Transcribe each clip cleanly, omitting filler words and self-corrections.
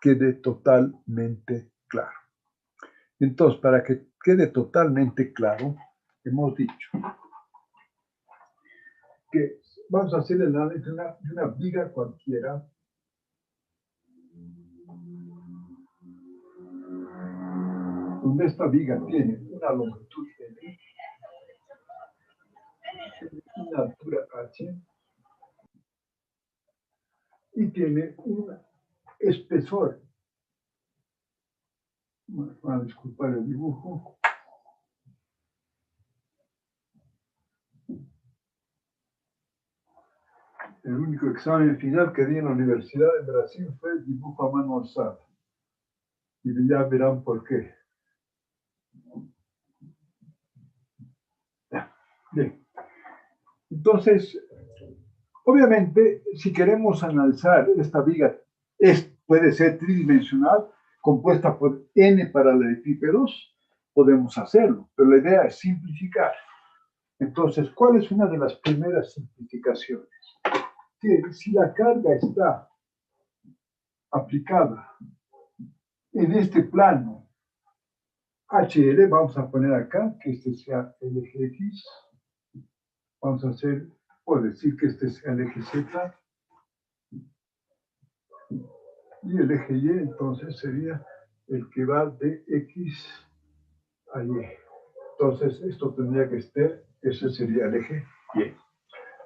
quede totalmente claro. Entonces, para que quede totalmente claro, hemos dicho que vamos a hacer el análisis de una viga cualquiera donde esta viga tiene una longitud L, una altura H y tiene un espesor. Van a disculpar el dibujo. El único examen final que di en la Universidad de Brasil fue el dibujo a mano alzada. Y ya verán por qué. Bien. Entonces, obviamente, si queremos analizar esta viga, puede ser tridimensional, compuesta por n paralelepípedos, podemos hacerlo, pero la idea es simplificar. Entonces, ¿cuál es una de las primeras simplificaciones? Que si la carga está aplicada en este plano HL, vamos a poner acá que este sea el eje X, vamos a hacer, o decir que este sea el eje Z, y el eje Y entonces sería el que va de X a Y. Entonces esto tendría que estar, ese sería el eje Y.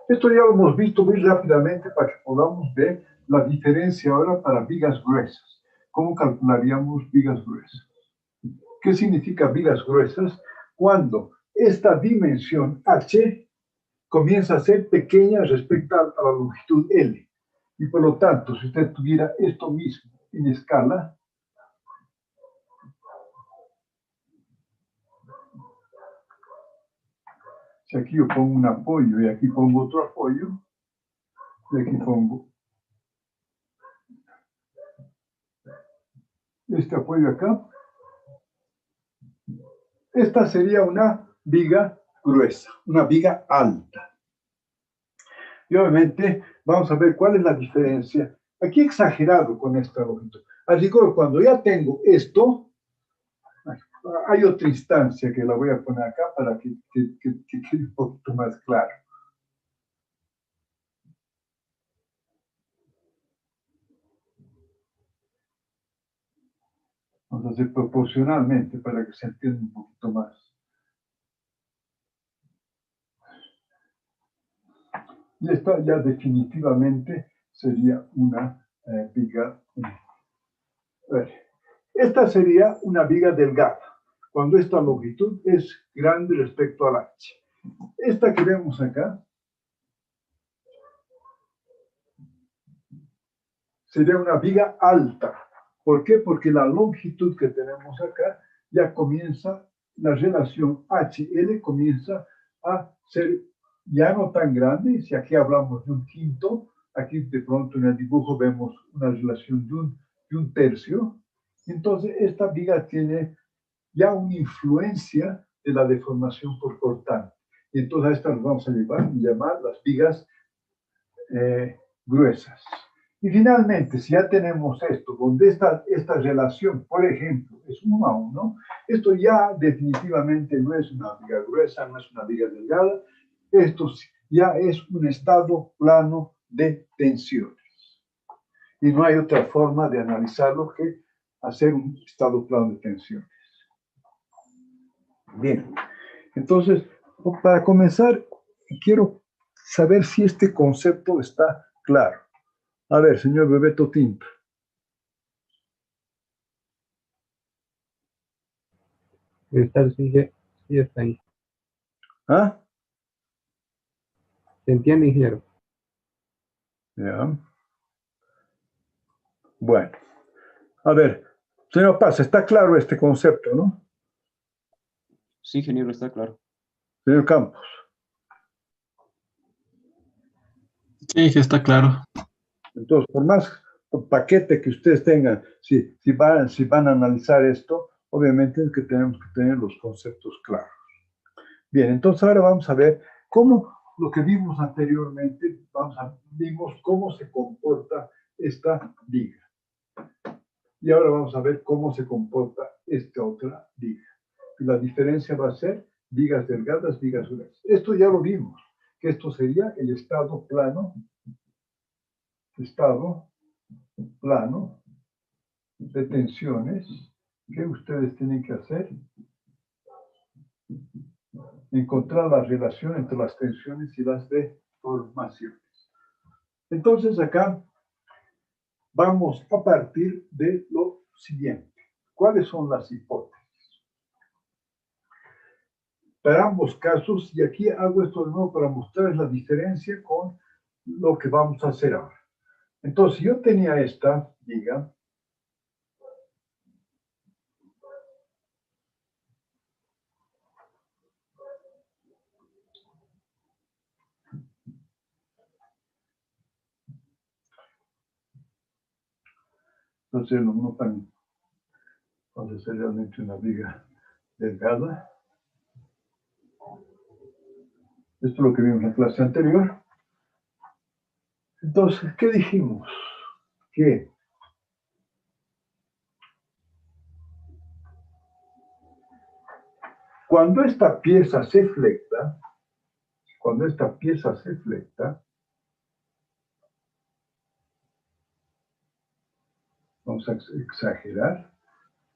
Esto ya lo hemos visto muy rápidamente para que podamos ver la diferencia ahora para vigas gruesas. ¿Cómo calcularíamos vigas gruesas? ¿Qué significa vigas gruesas? Cuando esta dimensión H comienza a ser pequeña respecto a la longitud L. Y por lo tanto, si usted tuviera esto mismo en escala, si aquí yo pongo un apoyo y aquí pongo otro apoyo, y aquí pongo este apoyo acá, esta sería una viga gruesa, una viga alta. Y obviamente vamos a ver cuál es la diferencia. Aquí he exagerado con esta longitud. Así que cuando ya tengo esto, hay otra instancia que la voy a poner acá para que quede un poquito más claro. Vamos a hacer proporcionalmente para que se entienda un poquito más. Y esta ya definitivamente sería una viga. Esta sería una viga delgada, cuando esta longitud es grande respecto al H. Esta que vemos acá sería una viga alta. ¿Por qué? Porque la longitud que tenemos acá ya comienza, la relación HL comienza a ser ya no tan grande. Si aquí hablamos de un quinto, aquí de pronto en el dibujo vemos una relación de un tercio. Entonces esta viga tiene ya una influencia de la deformación por cortante. Y entonces a estas las vamos a llamar las vigas gruesas. Y finalmente, si ya tenemos esto, donde esta relación, por ejemplo, es 1 a 1, esto ya definitivamente no es una viga gruesa, no es una viga delgada, esto ya es un estado plano de tensiones. Y no hay otra forma de analizarlo que hacer un estado plano de tensiones. Bien, entonces, para comenzar, quiero saber si este concepto está claro. A ver, señor Bebeto Tinto. Sí, está ahí. ¿Ah? ¿Se entiende, ingeniero? Ya. Bueno. A ver, señor Paz, está claro este concepto, ¿no? Sí, ingeniero, está claro. Señor Campos. Sí, que está claro. Entonces, por más paquete que ustedes tengan, si van a analizar esto, obviamente es que tenemos que tener los conceptos claros. Bien, entonces ahora vamos a ver cómo lo que vimos anteriormente, vimos cómo se comporta esta viga. Y ahora vamos a ver cómo se comporta esta otra viga. Y la diferencia va a ser vigas delgadas, vigas gruesas. Esto ya lo vimos, que esto sería el estado plano de tensiones que ustedes tienen que hacer. Encontrar la relación entre las tensiones y las deformaciones. Entonces acá vamos a partir de lo siguiente. ¿Cuáles son las hipótesis? Para ambos casos, y aquí hago esto de nuevo para mostrarles la diferencia con lo que vamos a hacer ahora. Entonces, yo tenía esta viga, entonces no tan, entonces es realmente una viga delgada. Esto es lo que vimos en la clase anterior. Entonces, ¿qué dijimos? Que cuando esta pieza se flecta, vamos a exagerar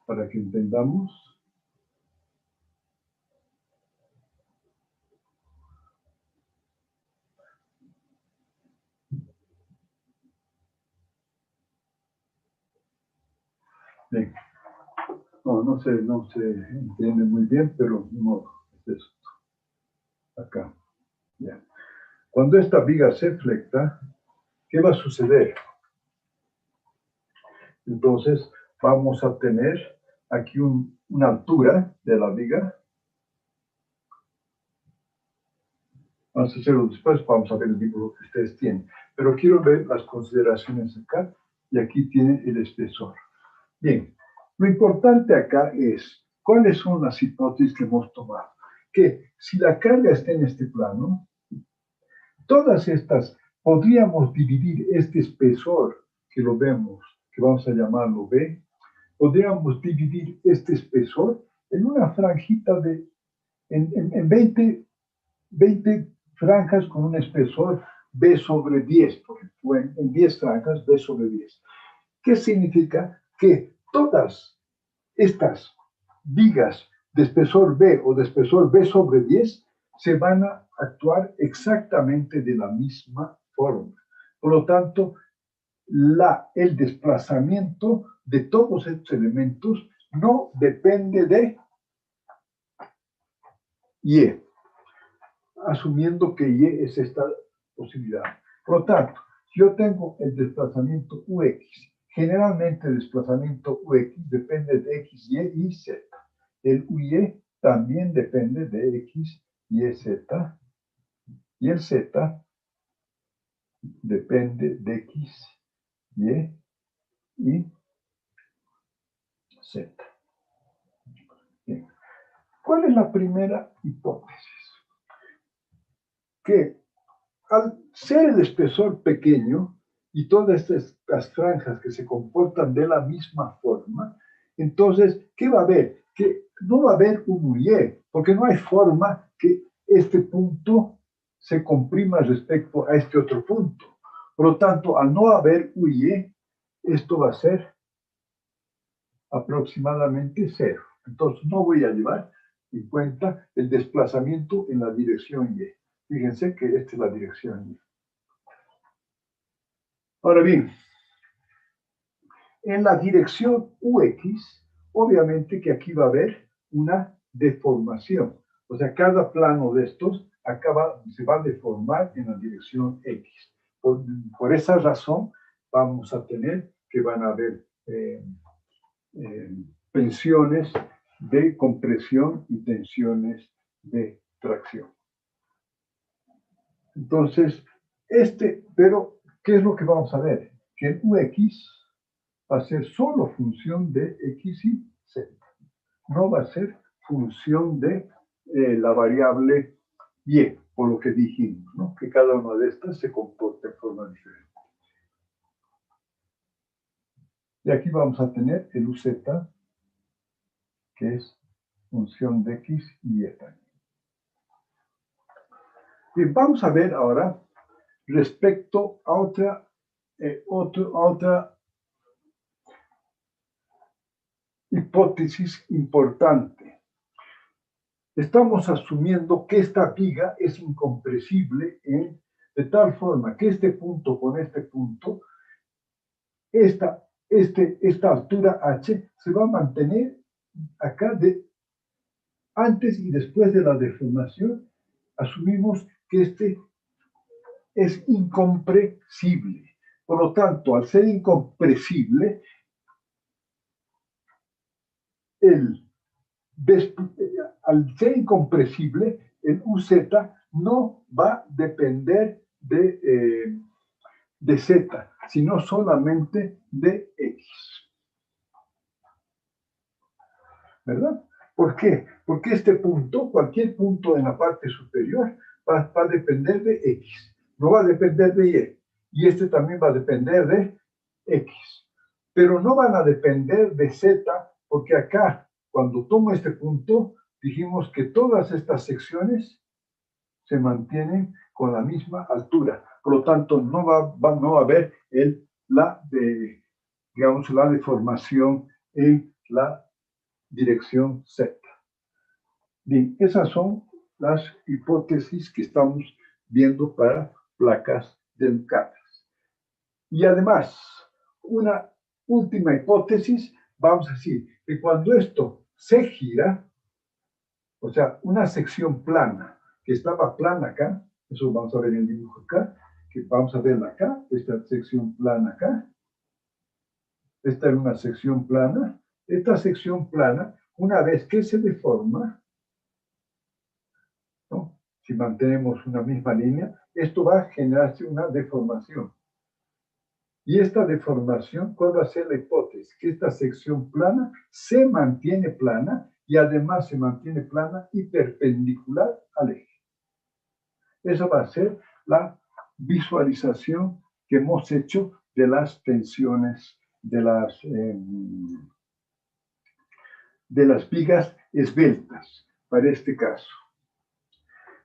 para que entendamos. Bien. No se entiende muy bien, pero no es esto. Acá. Ya. Cuando esta viga se flecta, ¿qué va a suceder? Entonces, vamos a tener aquí una altura de la viga. Vamos a hacerlo después, vamos a ver el dibujo que ustedes tienen. Pero quiero ver las consideraciones acá, y aquí tienen el espesor. Bien, lo importante acá es, ¿cuáles son las hipótesis que hemos tomado? Que si la carga está en este plano, todas estas, podríamos dividir este espesor, que lo vemos, que vamos a llamarlo B, podríamos dividir este espesor en una franjita en 20 franjas con un espesor B sobre 10, por ejemplo, en 10 franjas B sobre 10. ¿Qué significa? Que todas estas vigas de espesor B o de espesor B sobre 10 se van a actuar exactamente de la misma forma. Por lo tanto, el desplazamiento de todos estos elementos no depende de Y, asumiendo que Y es esta posibilidad. Por lo tanto, si yo tengo el desplazamiento UX, generalmente el desplazamiento UX depende de X, Y y Z. El UY también depende de X, Y, Z. Y el Z depende de X, Y y Z. Bien. ¿Cuál es la primera hipótesis? Que al ser el espesor pequeño y todas estas franjas que se comportan de la misma forma, entonces, ¿qué va a haber? Que no va a haber un Y, porque no hay forma que este punto se comprima respecto a este otro punto. Por lo tanto, al no haber Y, esto va a ser aproximadamente 0. Entonces, no voy a llevar en cuenta el desplazamiento en la dirección Y. Fíjense que esta es la dirección Y. Ahora bien, en la dirección UX, obviamente que aquí va a haber una deformación. O sea, cada plano de estos se va a deformar en la dirección X. Por esa razón, vamos a tener que van a haber tensiones de compresión y tensiones de tracción. Entonces, pero, ¿qué es lo que vamos a ver? Que el UX va a ser solo función de X y Z. No va a ser función de la variable Y, por lo que dijimos, ¿no? Que cada una de estas se comporta de forma diferente. Y aquí vamos a tener el UZ, que es función de X y Y. Bien, vamos a ver ahora respecto a otra hipótesis importante. Estamos asumiendo que esta viga es incompresible de tal forma que este punto con este punto, esta altura h se va a mantener acá antes y después de la deformación. Asumimos que este es incompresible. Por lo tanto, al ser incompresible, al ser incompresible, el UZ no va a depender de Z, sino solamente de X. ¿Verdad? ¿Por qué? Porque este punto, cualquier punto en la parte superior, va a depender de X. No va a depender de Y. Y este también va a depender de X. Pero no van a depender de Z, porque acá, cuando tomo este punto, dijimos que todas estas secciones se mantienen con la misma altura. Por lo tanto, no va a haber la deformación en la dirección Z. Bien, esas son las hipótesis que estamos viendo para placas delicadas. Y además, una última hipótesis, vamos a decir que cuando esto se gira, o sea, una sección plana, que estaba plana acá, eso vamos a ver en el dibujo acá, que vamos a verla acá, esta sección plana acá, esta es una sección plana, esta sección plana, una vez que se deforma, ¿no? Si mantenemos una misma línea, esto va a generarse una deformación. Y esta deformación, ¿cuál va a ser la hipótesis? Que esta sección plana se mantiene plana y además se mantiene plana y perpendicular al eje. Esa va a ser la visualización que hemos hecho de las tensiones de las vigas esbeltas, para este caso.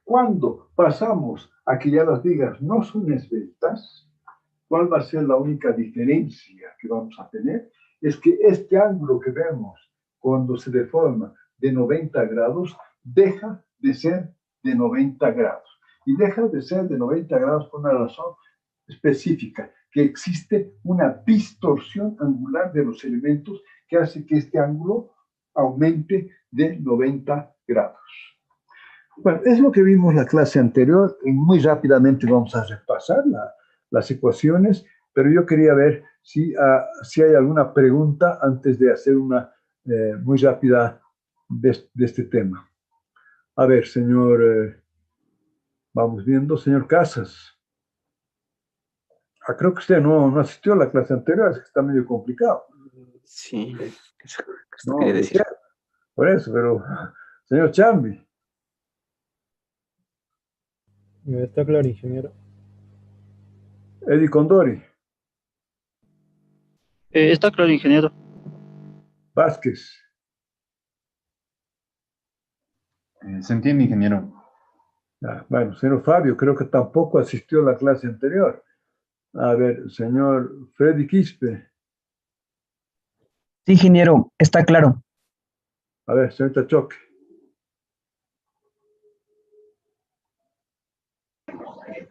Cuando pasamos a que ya las vigas no son esbeltas, ¿cuál va a ser la única diferencia que vamos a tener? Es que este ángulo que vemos cuando se deforma de 90 grados, deja de ser de 90 grados. Y deja de ser de 90 grados por una razón específica, que existe una distorsión angular de los elementos que hace que este ángulo aumente de 90 grados. Bueno, es lo que vimos la clase anterior y muy rápidamente vamos a repasar las ecuaciones, pero yo quería ver si hay alguna pregunta antes de hacer una muy rápida de este tema. A ver, señor, vamos viendo, señor Casas. Creo que usted no asistió a la clase anterior, es que está medio complicado. Sí, eso No, quería decir. por eso, pero señor Chambi. Está claro, ingeniero. Eddie Condori. Está claro, ingeniero. Vázquez. Se entiende, ingeniero. Bueno, señor Fabio, creo que tampoco asistió a la clase anterior. A ver, señor Freddy Quispe. Sí, ingeniero, está claro. A ver, señorita Choque.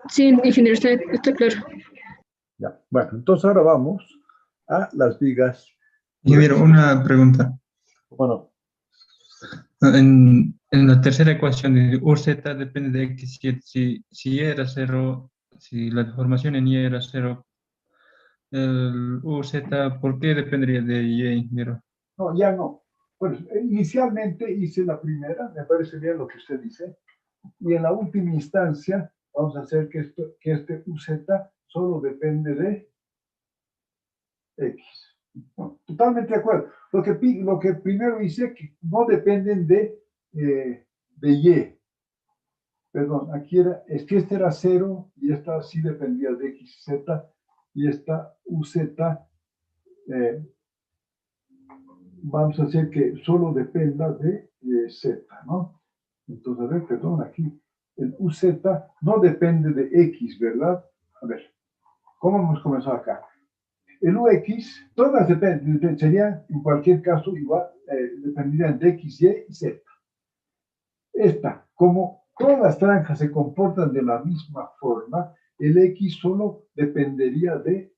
Sí, ingeniero, está claro. Ya, bueno, entonces ahora vamos a las vigas. Ingeniero, una pregunta. Bueno, En la tercera ecuación de UZ depende de X, si Y era 0, si la deformación en Y era 0, el UZ, ¿por qué dependería de Y, ingeniero? no, ya no. Bueno, inicialmente hice la primera, me parece bien lo que usted dice, y en la última instancia vamos a hacer que este UZ solo depende de X. No, totalmente de acuerdo. Lo que primero hice que no dependen de Y. Perdón, aquí es que este era 0 y esta sí dependía de X y Z y esta UZ vamos a hacer que solo dependa de Z, ¿no? Entonces, a ver, perdón, aquí el UZ no depende de X, ¿verdad? A ver, ¿cómo hemos comenzado acá? El UX, todas dependen, serían en cualquier caso igual, dependerían de X, Y y Z. Esta, como todas las franjas se comportan de la misma forma, el X solo dependería de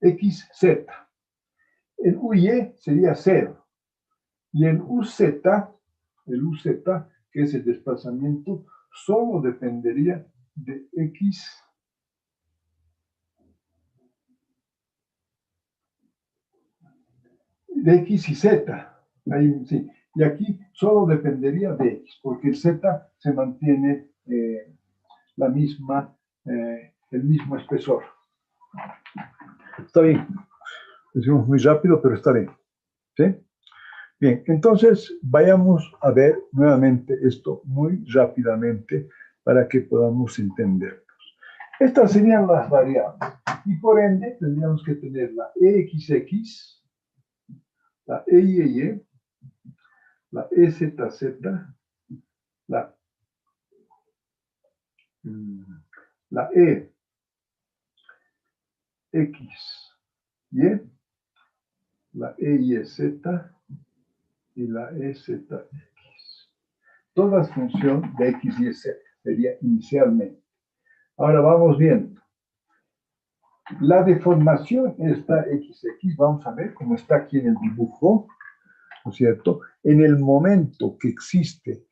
XZ. El UY sería 0. Y el UZ, que es el desplazamiento, solo dependería de X y Z. Ahí, sí. Y aquí solo dependería de X, porque el Z se mantiene el mismo espesor. Está bien. Lo hicimos muy rápido, pero está bien. ¿Sí? Bien, entonces vayamos a ver nuevamente esto muy rápidamente para que podamos entendernos. Estas serían las variables. Y por ende tendríamos que tener la EXX, la EYY, la EZZ, la EXY, la EYZ y la EZX. Todas función de X y Z sería inicialmente. Ahora vamos viendo. La deformación esta XX, vamos a ver cómo está aquí en el dibujo, ¿no es cierto? En el momento que existe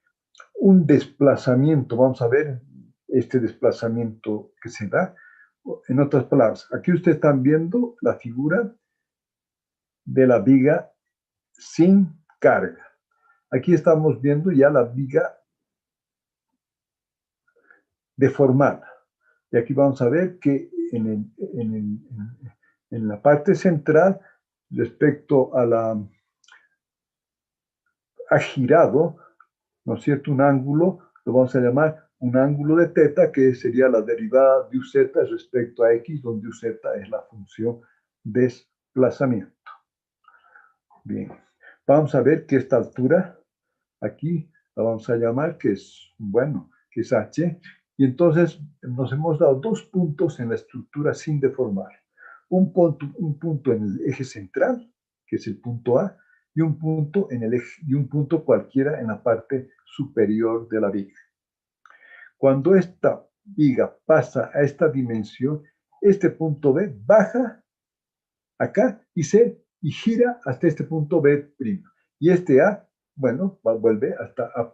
un desplazamiento, vamos a ver este desplazamiento que se da. En otras palabras, aquí ustedes están viendo la figura de la viga sin carga. Aquí estamos viendo ya la viga deformada. Y aquí vamos a ver que en la parte central, respecto a ha girado, ¿no es cierto?, un ángulo, lo vamos a llamar un ángulo de teta, que sería la derivada de UZ respecto a X, donde UZ es la función desplazamiento. Bien, vamos a ver que esta altura, aquí, la vamos a llamar que es, bueno, que es H, y entonces nos hemos dado dos puntos en la estructura sin deformar. Un punto en el eje central, que es el punto A, y un punto en el eje, y un punto cualquiera en la parte superior de la viga. Cuando esta viga pasa a esta dimensión, este punto B baja acá y gira hasta este punto B'. Y este A, bueno, vuelve hasta A'.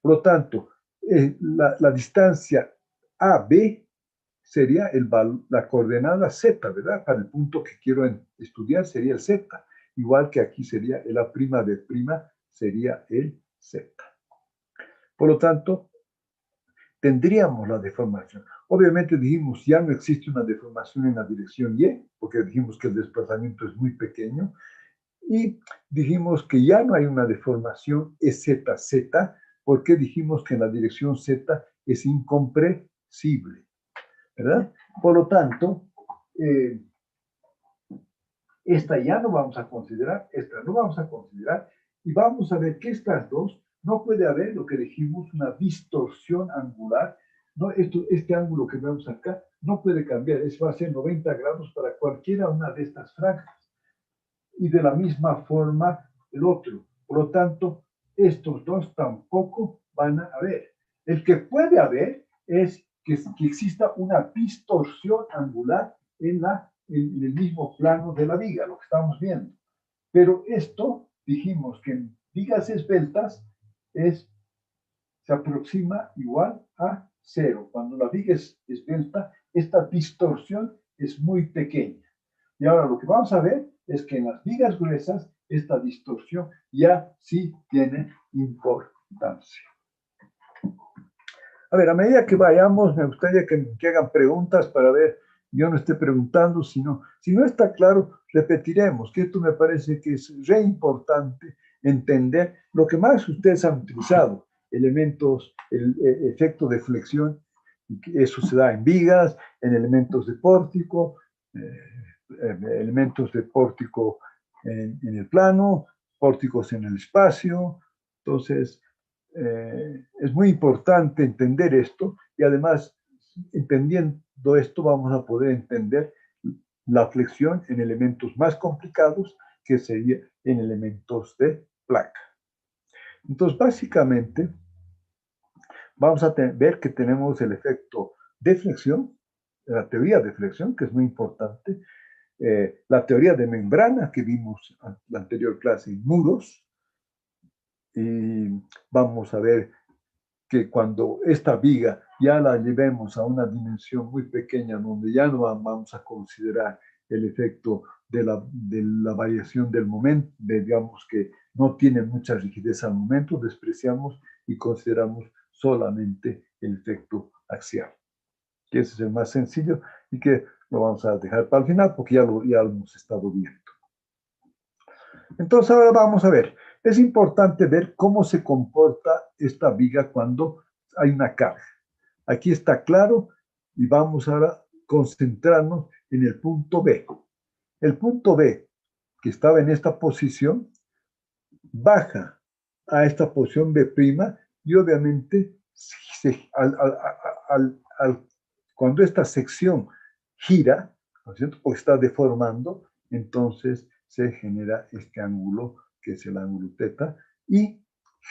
Por lo tanto, la distancia AB sería la coordenada Z, ¿verdad? Para el punto que quiero estudiar sería el Z. Igual que aquí sería el A' B', sería el Z. Por lo tanto, tendríamos la deformación. Obviamente dijimos, ya no existe una deformación en la dirección Y, porque dijimos que el desplazamiento es muy pequeño, y dijimos que ya no hay una deformación EZZ, porque dijimos que en la dirección Z es incompresible, ¿verdad? Por lo tanto, esta ya no vamos a considerar, esta no vamos a considerar, y vamos a ver que estas dos no puede haber lo que dijimos, una distorsión angular. No, este ángulo que vemos acá no puede cambiar, va a ser 90 grados para cualquiera una de estas franjas. Y de la misma forma el otro. Por lo tanto, estos dos tampoco van a haber. El que puede haber es que exista una distorsión angular en el mismo plano de la viga, lo que estamos viendo. Pero esto, dijimos que en vigas esbeltas se aproxima igual a 0. Cuando la viga es esbelta, esta distorsión es muy pequeña. Y ahora lo que vamos a ver es que en las vigas gruesas esta distorsión ya sí tiene importancia. A ver, a medida que vayamos, me gustaría que hagan preguntas para ver, yo no esté preguntando, si no está claro, repetiremos, que esto me parece que es re importante entender lo que más ustedes han utilizado, elementos, el efecto de flexión, y que eso se da en vigas, en elementos de pórtico en el plano, pórticos en el espacio. Entonces, es muy importante entender esto y además, entendiendo esto, vamos a poder entender la flexión en elementos más complicados, que sería en elementos de placa. Entonces, básicamente, vamos a ver que tenemos el efecto de flexión, la teoría de flexión, que es muy importante, la teoría de membrana que vimos en la anterior clase en muros, y vamos a ver que cuando esta viga ya la llevemos a una dimensión muy pequeña, donde ya no vamos a considerar el efecto de la variación del momento, digamos que no tiene mucha rigidez al momento, despreciamos y consideramos solamente el efecto axial, que ese es el más sencillo y que lo vamos a dejar para el final porque ya lo hemos estado viendo. Entonces ahora vamos a ver, es importante ver cómo se comporta esta viga cuando hay una carga. Aquí está claro y vamos ahora a concentrarnos en el punto B. El punto B, que estaba en esta posición, baja a esta posición B' y obviamente cuando esta sección gira, ¿no es cierto?, o está deformando, entonces se genera este ángulo que es el ángulo θ y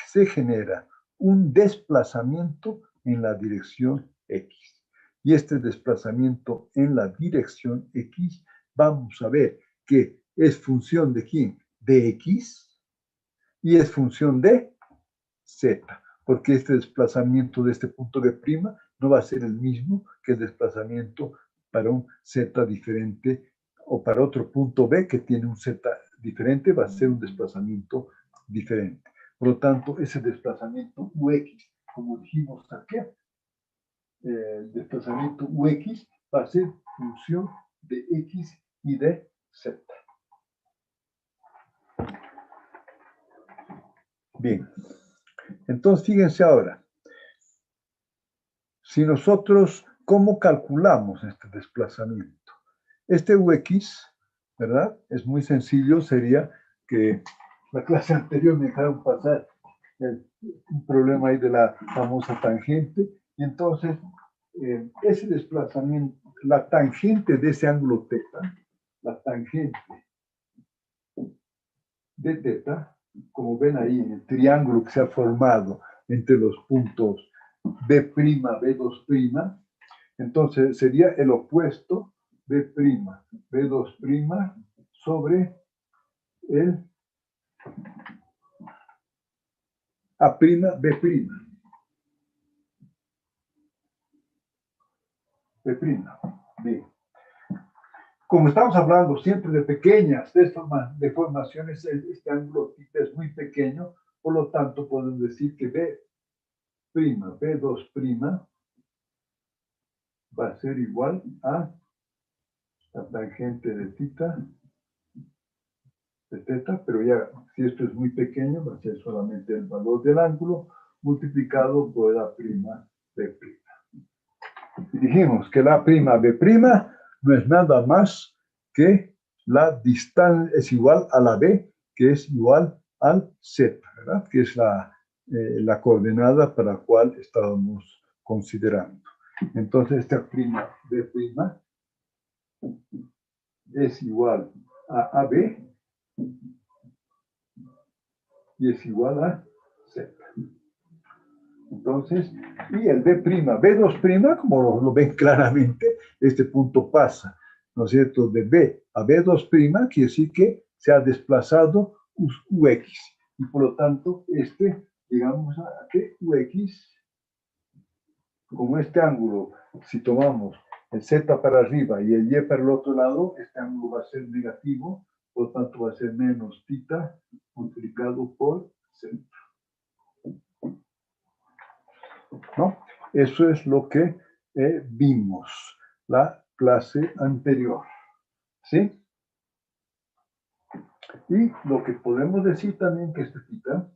se genera un desplazamiento en la dirección X. Y este desplazamiento en la dirección X, vamos a ver que es función de ¿quién? De X y es función de Z, porque este desplazamiento de este punto B' no va a ser el mismo que el desplazamiento para un Z diferente o para otro punto B que tiene un Z diferente, va a ser un desplazamiento diferente. Por lo tanto, ese desplazamiento UX, como dijimos aquí, el desplazamiento UX va a ser función de X y de Z. Bien, entonces fíjense ahora, si nosotros, ¿cómo calculamos este desplazamiento? Este UX, ¿verdad? Es muy sencillo, sería que la clase anterior me dejaron pasar un problema ahí de la famosa tangente, y entonces ese desplazamiento, la tangente de ese ángulo θ, la tangente de θ, como ven ahí en el triángulo que se ha formado entre los puntos B', B2', entonces sería el opuesto B', B2' sobre el A', B'. Bien. Como estamos hablando siempre de pequeñas deformaciones, este ángulo θ es muy pequeño, por lo tanto podemos decir que B', B2' va a ser igual a la tangente de θ, pero ya si esto es muy pequeño, va a ser solamente el valor del ángulo multiplicado por la prima B'. Y dijimos que la prima B' no es nada más que la distancia, es igual a la B, que es igual al Z, ¿verdad? Que es la coordenada para la cual estábamos considerando. Entonces, esta prima B' es igual a AB y es igual a Z. Entonces, y el B', B2', como lo ven claramente, este punto pasa, ¿no es cierto?, de B a B2', quiere decir que se ha desplazado UX. Y por lo tanto, digamos, que UX, como este ángulo, si tomamos el Z para arriba y el Y para el otro lado, este ángulo va a ser negativo, por lo tanto va a ser menos θ multiplicado por Z. ¿No? Eso es lo que vimos la clase anterior. ¿Sí? Y lo que podemos decir también que este θ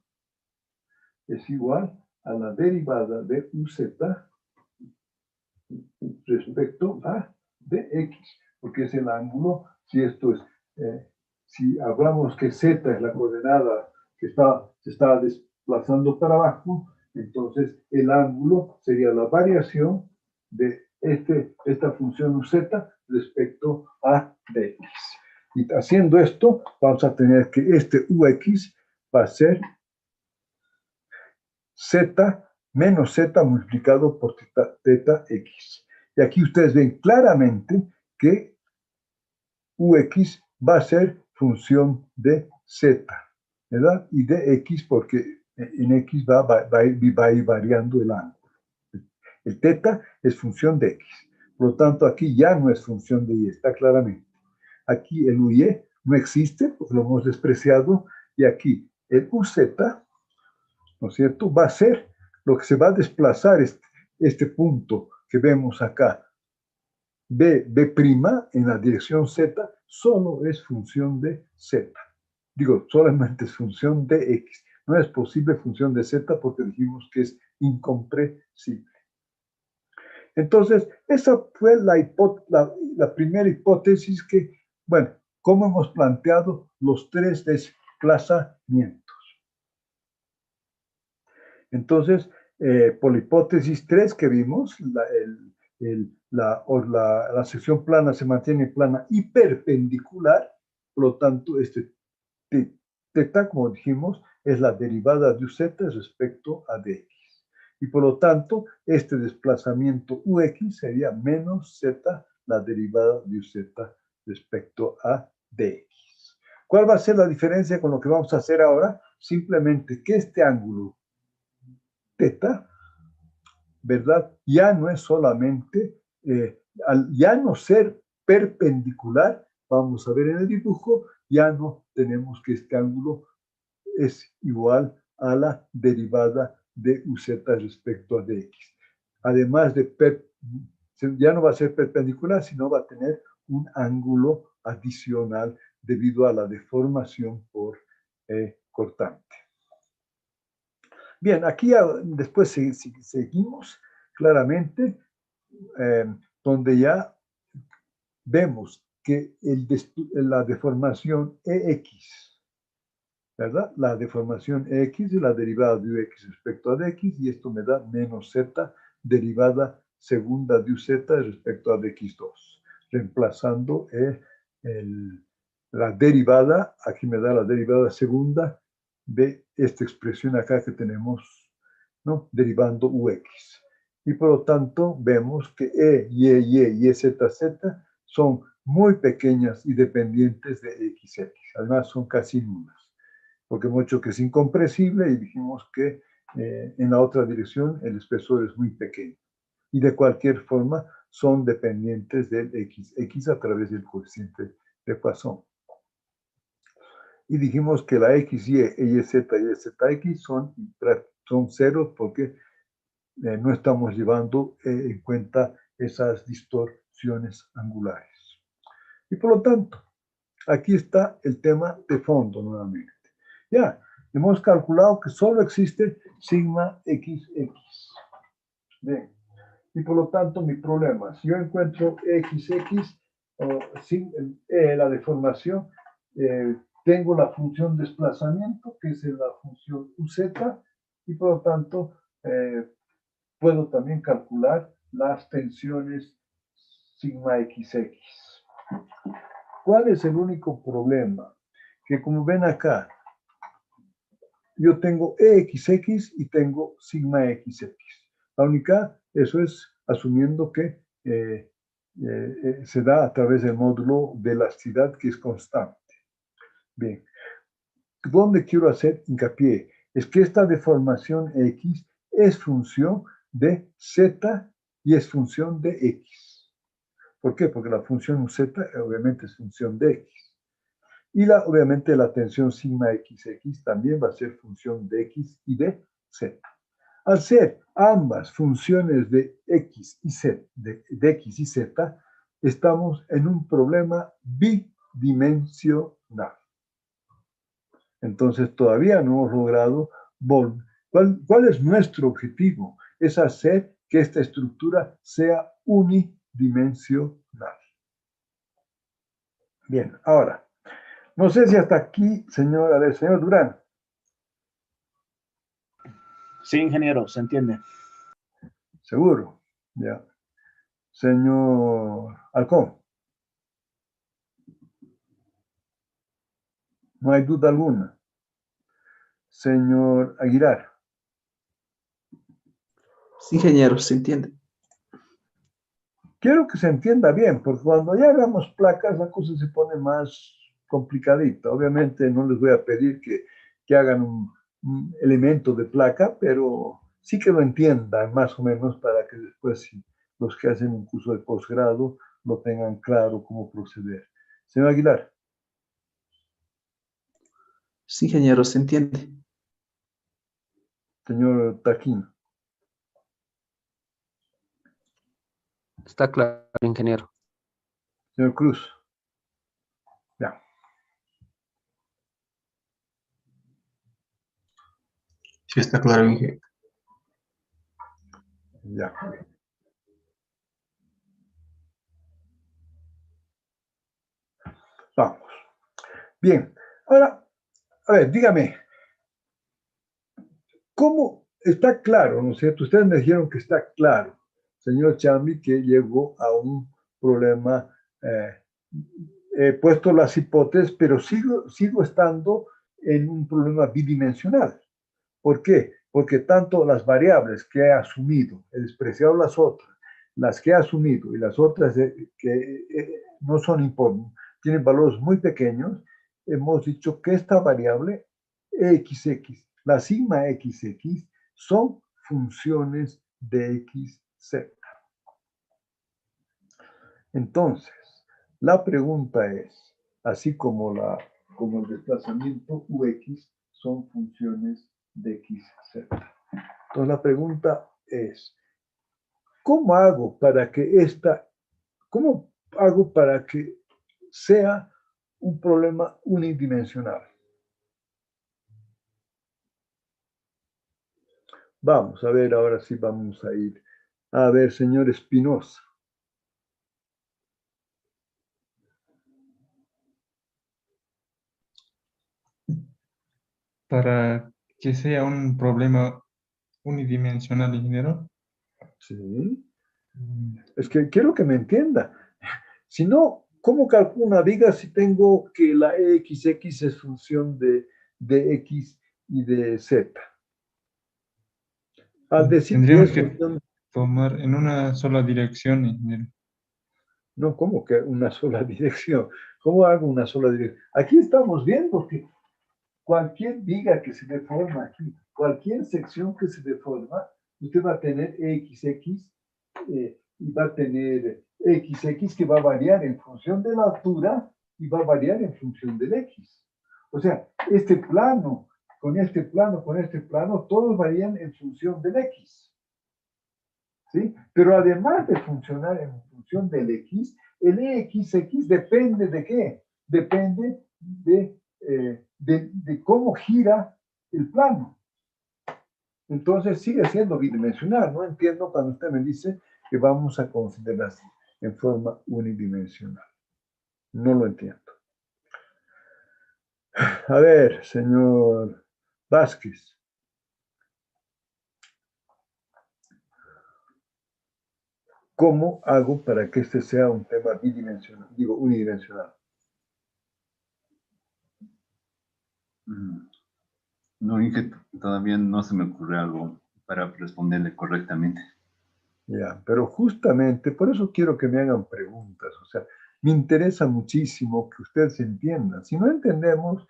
es igual a la derivada de UZ respecto a dx, porque es el ángulo, si esto es si hablamos que z es la coordenada que se está desplazando para abajo, entonces el ángulo sería la variación de esta función uz respecto a dx. Y haciendo esto, vamos a tener que este ux va a ser z menos z multiplicado por teta x. Y aquí ustedes ven claramente que ux va a ser función de z, ¿verdad? Y de x porque en x va a ir variando el ángulo. El teta es función de x. Por lo tanto, aquí ya no es función de y, está claramente. Aquí el uy no existe, porque lo hemos despreciado, y aquí el uz, ¿no es cierto?, va a ser lo que se va a desplazar este punto que vemos acá, b' en la dirección z, solo es función de z. Digo, solamente es función de x. No es posible función de z porque dijimos que es incomprensible. Entonces, esa fue la primera hipótesis que, bueno, ¿cómo hemos planteado los tres desplazamientos? Entonces, por la hipótesis 3 que vimos, la sección plana se mantiene plana y perpendicular, por lo tanto, este teta, como dijimos, es la derivada de uz respecto a dx. Y por lo tanto, este desplazamiento ux sería menos z, la derivada de uz respecto a dx. ¿Cuál va a ser la diferencia con lo que vamos a hacer ahora? Simplemente que este ángulo teta, ¿verdad? Ya no es solamente, al ya no ser perpendicular, vamos a ver en el dibujo, ya no tenemos que este ángulo es igual a la derivada de uz respecto a dx. Además de, ya no va a ser perpendicular, sino va a tener un ángulo adicional debido a la deformación por cortante. Bien, aquí después seguimos claramente, donde ya vemos que la deformación EX, ¿verdad? La deformación EX es la derivada de UX respecto a DX, y esto me da menos Z derivada segunda de UZ respecto a DX2, reemplazando la derivada, aquí me da la derivada segunda de esta expresión acá que tenemos, ¿no?, derivando UX. Y por lo tanto vemos que y EZZ son muy pequeñas y dependientes de XX. Además son casi nulas, porque hemos dicho que es incomprensible y dijimos que en la otra dirección el espesor es muy pequeño. Y de cualquier forma son dependientes del XX a través del coeficiente de Poisson. Y dijimos que la XY, YZ y ZX son ceros porque no estamos llevando en cuenta esas distorsiones angulares. Y por lo tanto, aquí está el tema de fondo nuevamente. Ya, hemos calculado que solo existe sigma XX. Bien. Y por lo tanto, mi problema, si yo encuentro XX, la deformación, tengo la función desplazamiento, que es la función uz, y por lo tanto, puedo también calcular las tensiones sigma XX. ¿Cuál es el único problema? Que como ven acá, yo tengo EXX y tengo sigma XX. La única, eso es asumiendo que se da a través del módulo de elasticidad que es constante. Bien, ¿dónde quiero hacer hincapié? Es que esta deformación X es función de Z y es función de X. ¿Por qué? Porque la función Z obviamente es función de X. Y obviamente la tensión sigma XX también va a ser función de X y de Z. Al ser ambas funciones de X y Z, de X y Z, estamos en un problema bidimensional. Entonces todavía no hemos logrado ¿Cuál es nuestro objetivo? Es hacer que esta estructura sea unidimensional. Bien, ahora, No sé si hasta aquí, señor, a ver, señor Durán. Sí, ingeniero, se entiende. Seguro. Ya. Señor Halcón. No hay duda alguna. Señor Aguilar. Sí, ingeniero, se entiende. Quiero que se entienda bien, porque cuando ya hagamos placas, la cosa se pone más complicadita. Obviamente no les voy a pedir que hagan un elemento de placa, pero sí que lo entiendan más o menos para que después los que hacen un curso de posgrado lo tengan claro cómo proceder. Señor Aguilar. Sí, ingeniero, se entiende. Señor Taquín. Está claro, ingeniero. Señor Cruz. Ya. Sí, está claro, ingeniero. Ya. Vamos. Bien. Ahora, a ver, dígame, ¿cómo está claro, no es cierto? Ustedes me dijeron que está claro, señor Chambi, que llegó a un problema, he puesto las hipótesis, pero sigo estando en un problema bidimensional. ¿Por qué? Porque tanto las variables que he asumido, he despreciado las que he asumido y las otras que no son importantes, tienen valores muy pequeños, hemos dicho que esta variable XX, la sigma XX, son funciones de XZ. Entonces, la pregunta es, así como el desplazamiento UX son funciones de XZ. Entonces, la pregunta es, ¿cómo hago para que sea un problema unidimensional? Vamos a ver, ahora sí vamos a ir. A ver, señor Espinosa. Para que sea un problema unidimensional, ingeniero. Sí. Es que quiero que me entienda. Si no, ¿cómo calculo una viga si tengo que la XX es función de X y de Z? Al decir que Tendríamos es que función, tomar en una sola dirección, ingeniero. no, ¿cómo que una sola dirección? ¿Cómo hago una sola dirección? Aquí estamos viendo que cualquier viga que se deforma aquí, cualquier sección que se deforma, usted va a tener XX y va a tener XX que va a variar en función de la altura y va a variar en función del X. O sea, este plano, con este plano, todos varían en función del X. ¿Sí? Pero además de funcionar en función del X, el XX depende de qué? Depende de cómo gira el plano. Entonces sigue siendo bidimensional. No entiendo cuando usted me dice que vamos a considerar en forma unidimensional. No lo entiendo. A ver, señor Vázquez. ¿Cómo hago para que este sea un tema bidimensional? Digo, unidimensional. No, Inge, todavía no se me ocurre algo para responderle correctamente. Ya, pero justamente por eso quiero que me hagan preguntas. O sea, me interesa muchísimo que ustedes entiendan. Si no entendemos,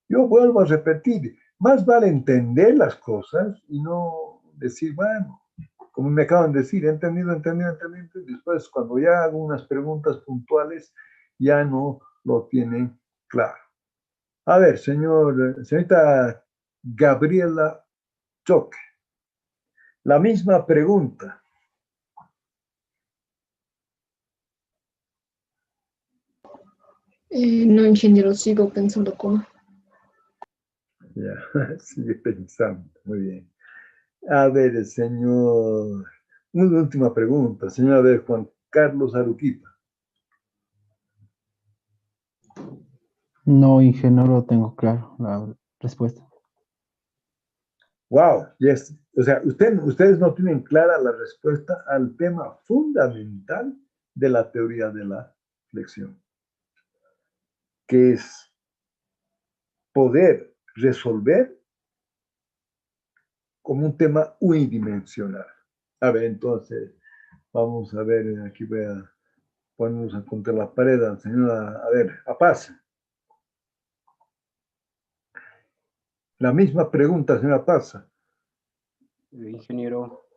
yo vuelvo a repetir, más vale entender las cosas y no decir, bueno, como me acaban de decir, he entendido, y después cuando ya hago unas preguntas puntuales, ya no lo tienen claro. A ver, señorita Gabriela Choque, la misma pregunta. No, ingeniero, sigo pensando cómo. Ya, sigue pensando, muy bien. A ver, señor, una última pregunta, señor, a ver, Juan Carlos Aruquipa. No, ingeniero, no tengo claro la respuesta. Wow, yes. O sea, ustedes no tienen clara la respuesta al tema fundamental de la teoría de la flexión, que es poder resolver como un tema unidimensional. A ver, entonces, vamos a ver, aquí voy a ponernos contra la pared, señora, a ver, a paz. La misma pregunta, señora Paz. Ingeniero,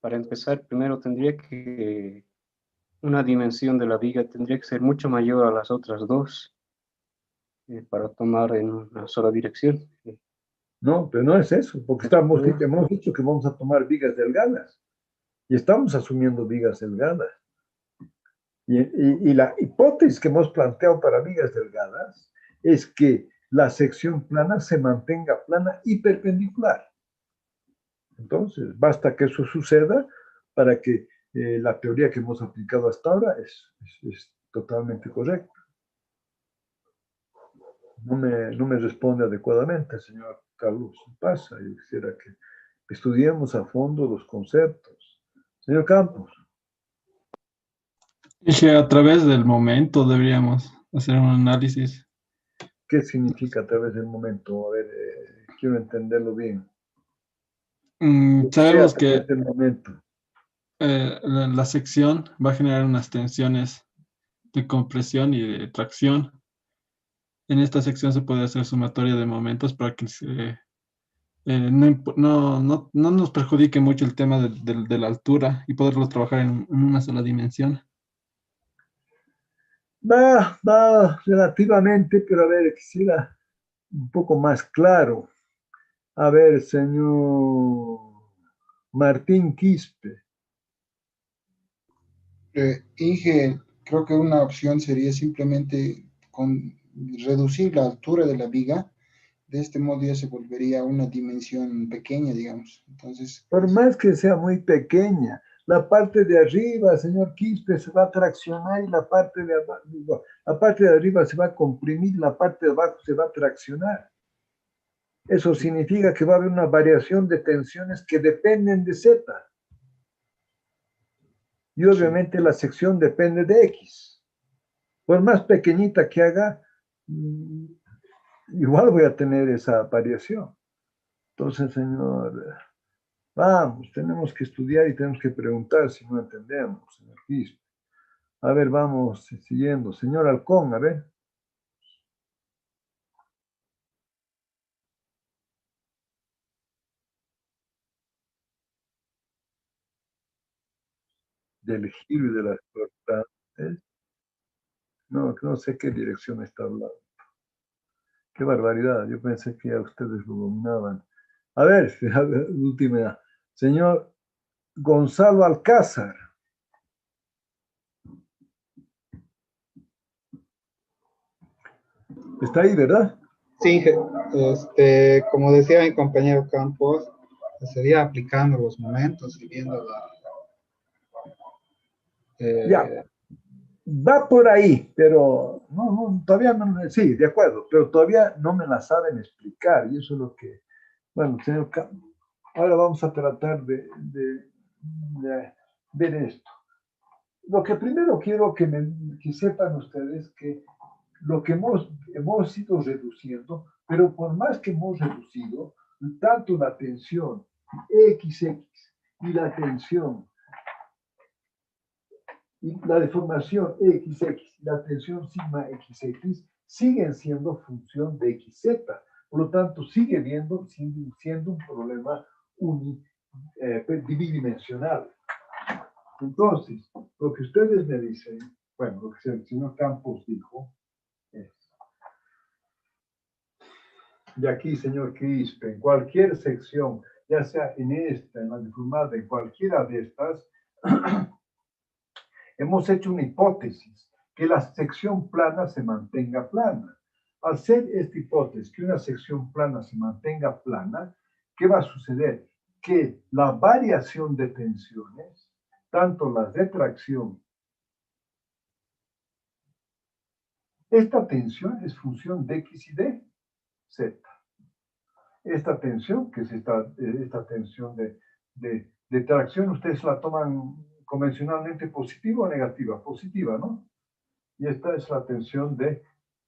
para empezar, primero tendría que una dimensión de la viga tendría que ser mucho mayor a las otras dos para tomar en una sola dirección. No, pero no es eso, porque hemos dicho que vamos a tomar vigas delgadas y estamos asumiendo vigas delgadas. Y la hipótesis que hemos planteado para vigas delgadas es que la sección plana se mantenga plana y perpendicular. Entonces, basta que eso suceda para que la teoría que hemos aplicado hasta ahora es totalmente correcta. No me responde adecuadamente, señor Carlos. Pasa, yo quisiera que estudiemos a fondo los conceptos. Señor Campos. Dije, a través del momento deberíamos hacer un análisis. ¿Qué significa a través del momento? A ver, quiero entenderlo bien. Sabemos A través que del momento. la sección va a generar unas tensiones de compresión y de tracción. En esta sección se puede hacer sumatoria de momentos para que no nos perjudique mucho el tema de la altura y poderlo trabajar en una sola dimensión. Va relativamente, pero a ver, quisiera un poco más claro. A ver, señor Martín Quispe. Inge, creo que una opción sería simplemente reducir la altura de la viga. De este modo ya se volvería una dimensión pequeña, digamos. Entonces, Por más que sea muy pequeña, la parte de arriba, señor Quispe, se va a traccionar y la parte de arriba se va a comprimir, la parte de abajo se va a traccionar. Eso significa que va a haber una variación de tensiones que dependen de Z. Y obviamente la sección depende de X. Por más pequeñita que haga, igual voy a tener esa variación. Entonces, señor, vamos, tenemos que estudiar y tenemos que preguntar si no entendemos, señor Quispe. A ver, vamos siguiendo. Señor Halcón, a ver. Del giro y de las cortantes. No sé qué dirección está hablando. Qué barbaridad, yo pensé que ya ustedes lo dominaban. A ver, última. Señor Gonzalo Alcázar. Está ahí, ¿verdad? Sí, como decía mi compañero Campos, sería aplicando los momentos y viendo Ya, va por ahí, pero todavía no, sí, de acuerdo, pero todavía no me la saben explicar y eso es lo que, bueno, señor Campos, ahora vamos a tratar de ver esto. Lo que primero quiero que sepan ustedes que lo que hemos ido reduciendo, pero por más que hemos reducido, tanto la tensión XX y la tensión y la deformación XX y la tensión sigma XX siguen siendo función de XZ. Por lo tanto, sigue siendo un problema bidimensional. Entonces, lo que ustedes me dicen, bueno, lo que el señor Campos dijo, es, y aquí, señor Quispe, en cualquier sección, ya sea en esta, en la deformada, en cualquiera de estas, hemos hecho una hipótesis, que la sección plana se mantenga plana. Al ser esta hipótesis, que una sección plana se mantenga plana, ¿qué va a suceder? Que la variación de tensiones, tanto las de tracción Esta tensión es función de X y de Z. Esta tensión, que es esta tensión de tracción, ustedes la toman convencionalmente positiva o negativa. Positiva, ¿no? Y esta es la tensión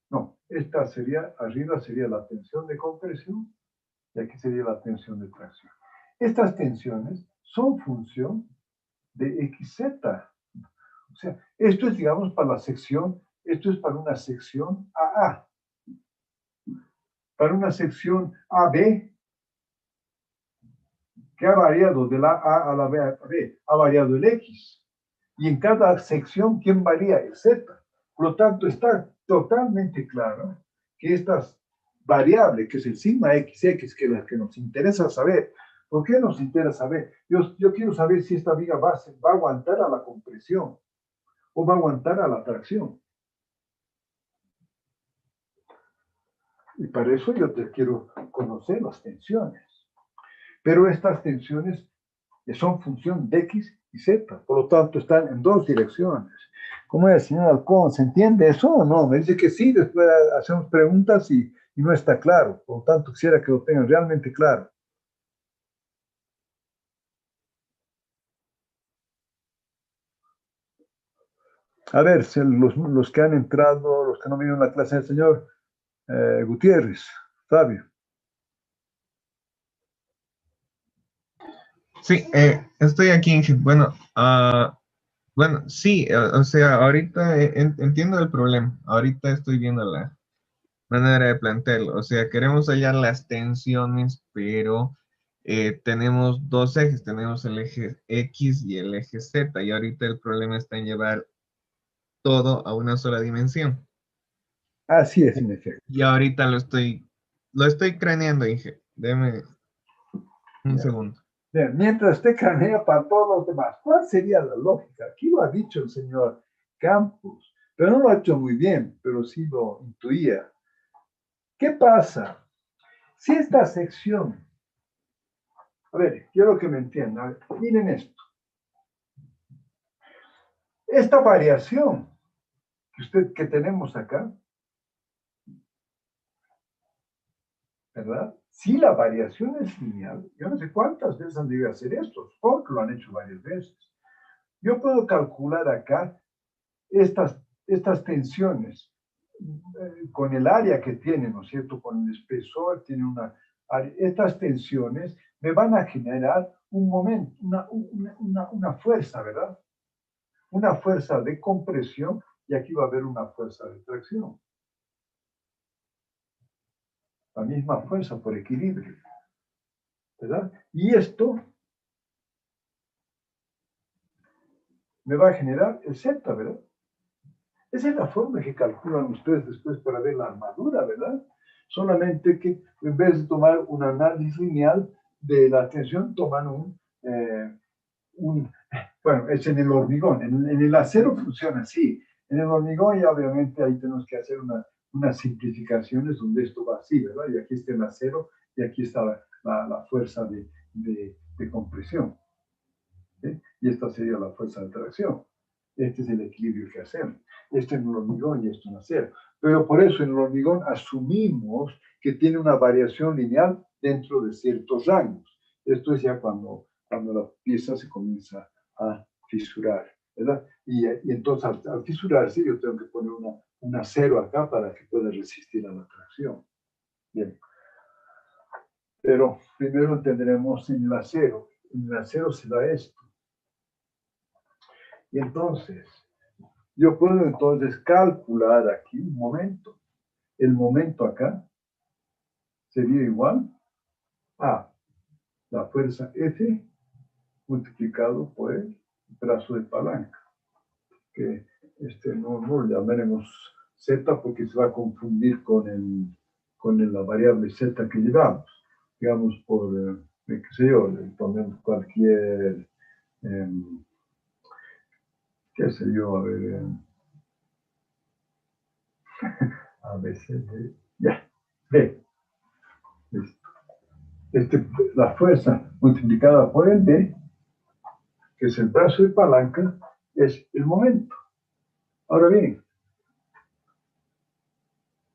no, esta sería, arriba sería la tensión de compresión y aquí sería la tensión de tracción. Estas tensiones son función de XZ. O sea, esto es, digamos, para la sección, esto es para una sección AA. Para una sección AB, que ha variado de la A a la B, ha variado el X. Y en cada sección, ¿quién varía? El Z. Por lo tanto, está totalmente claro que estas variables, que es el sigma XX, que es la que nos interesa saber. ¿Por qué nos interesa saber? Yo quiero saber si esta viga va a aguantar a la compresión o va a aguantar a la tracción. Y para eso yo te quiero conocer las tensiones. Pero estas tensiones son función de X y Z, por lo tanto están en dos direcciones. ¿Cómo es, señor Alcón? ¿Se entiende eso o no? Me dice que sí, después hacemos preguntas y no está claro. Por lo tanto, quisiera que lo tengan realmente claro. A ver, los que han entrado, los que no vinieron a la clase del señor Gutiérrez, Fabio. Sí, estoy aquí, Inge. Bueno, bueno, sí, o sea, ahorita entiendo el problema. Ahorita estoy viendo la manera de plantearlo. O sea, queremos hallar las tensiones, pero tenemos dos ejes. Tenemos el eje X y el eje Z. Y ahorita el problema está en llevar todo a una sola dimensión. Así es, en efecto. Y ahorita lo estoy craneando, Inge. Deme un segundo. Bien, mientras usted cranea para todos los demás, ¿cuál sería la lógica? Aquí lo ha dicho el señor Campos, pero no lo ha hecho muy bien, pero sí lo intuía. ¿Qué pasa? Si esta sección, a ver, quiero que me entiendan, miren esto. Esta variación que tenemos acá, ¿verdad? Si la variación es lineal, yo no sé cuántas veces han debido hacer esto, porque lo han hecho varias veces. Yo puedo calcular acá estas tensiones con el área que tiene, ¿no es cierto? Con el espesor, tiene una área. Estas tensiones me van a generar un momento, una fuerza, ¿verdad? Una fuerza de compresión y aquí va a haber una fuerza de tracción. La misma fuerza por equilibrio, ¿verdad? Y esto me va a generar el Z, ¿verdad? Esa es la forma que calculan ustedes después para ver la armadura, ¿verdad? Solamente que en vez de tomar un análisis lineal de la tensión, toman bueno, es en el hormigón. En el acero funciona así. En el hormigón ya obviamente ahí tenemos que hacer unas simplificaciones donde esto va así, ¿verdad? Y aquí está el acero y aquí está la fuerza de compresión. ¿Sí? Y esta sería la fuerza de tracción. Este es el equilibrio que hacemos. Esto en el hormigón y esto en acero. Pero por eso en el hormigón asumimos que tiene una variación lineal dentro de ciertos rangos. Esto es ya cuando la pieza se comienza a fisurar, ¿verdad? Y entonces al fisurarse yo tengo que poner un acero acá para que pueda resistir a la tracción. Bien. Pero primero entenderemos en el acero. En el acero se da esto. Y entonces, yo puedo entonces calcular aquí un momento. El momento acá sería igual a la fuerza F multiplicado por el brazo de palanca. Que no lo llamaremos Z porque se va a confundir con la variable Z que llevamos. Digamos por, qué sé yo, le ponemos cualquier... qué sé yo, a ver, a veces, ya, B. Listo. La fuerza multiplicada por el B, que es el brazo de palanca, es el momento. Ahora bien,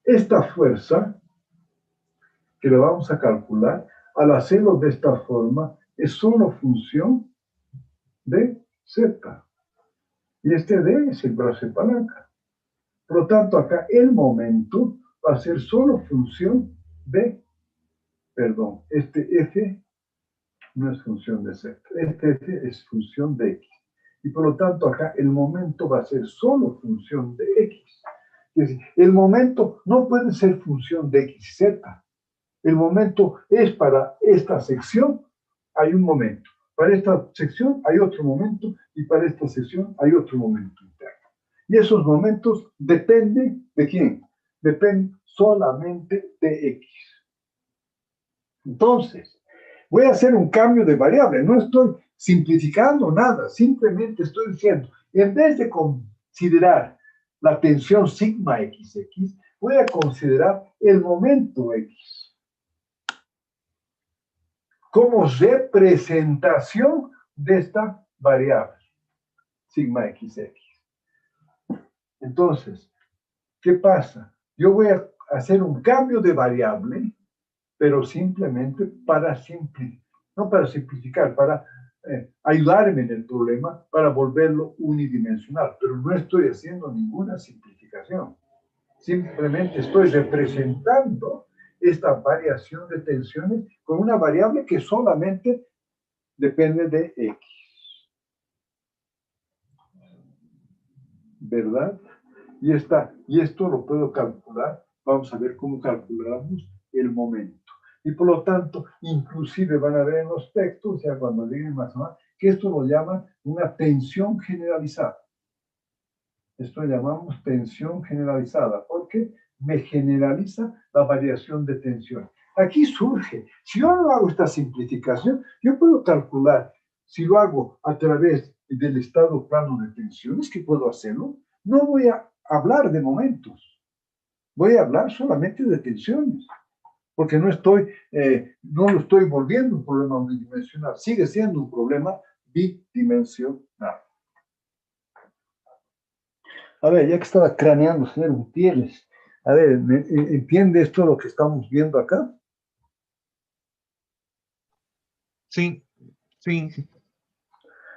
esta fuerza que le vamos a calcular, al hacerlo de esta forma, es solo función de Z. Y este D es el brazo de palanca. Por lo tanto, acá el momento va a ser solo función de, perdón, este F no es función de Z. Este F es función de X. Y por lo tanto, acá el momento va a ser solo función de X. Es decir, el momento no puede ser función de X y Z. El momento es para esta sección, hay un momento. Para esta sección hay otro momento y para esta sección hay otro momento interno. Y esos momentos dependen ¿de quién? Dependen solamente de X. Entonces, voy a hacer un cambio de variable. No estoy simplificando nada, simplemente estoy diciendo, en vez de considerar la tensión sigma XX, voy a considerar el momento X como representación de esta variable, sigma XX. Entonces, ¿qué pasa? Yo voy a hacer un cambio de variable, pero simplemente para simplificar, no para simplificar, para ayudarme en el problema, para volverlo unidimensional, pero no estoy haciendo ninguna simplificación. Simplemente estoy representando esta variación de tensiones con una variable que solamente depende de X. ¿Verdad? Y esto lo puedo calcular. Vamos a ver cómo calculamos el momento. Y por lo tanto, inclusive van a ver en los textos, o sea, cuando lleguen más o más, que esto lo llaman una tensión generalizada. Esto lo llamamos tensión generalizada, porque me generaliza la variación de tensión. Aquí surge, si yo no hago esta simplificación, yo puedo calcular, si lo hago a través del estado plano de tensiones, que puedo hacerlo, no voy a hablar de momentos, voy a hablar solamente de tensiones, porque no lo estoy volviendo un problema unidimensional, sigue siendo un problema bidimensional. A ver, ya que estaba craneando, señor Gutiérrez, a ver, ¿entiende esto lo que estamos viendo acá? Sí, sí.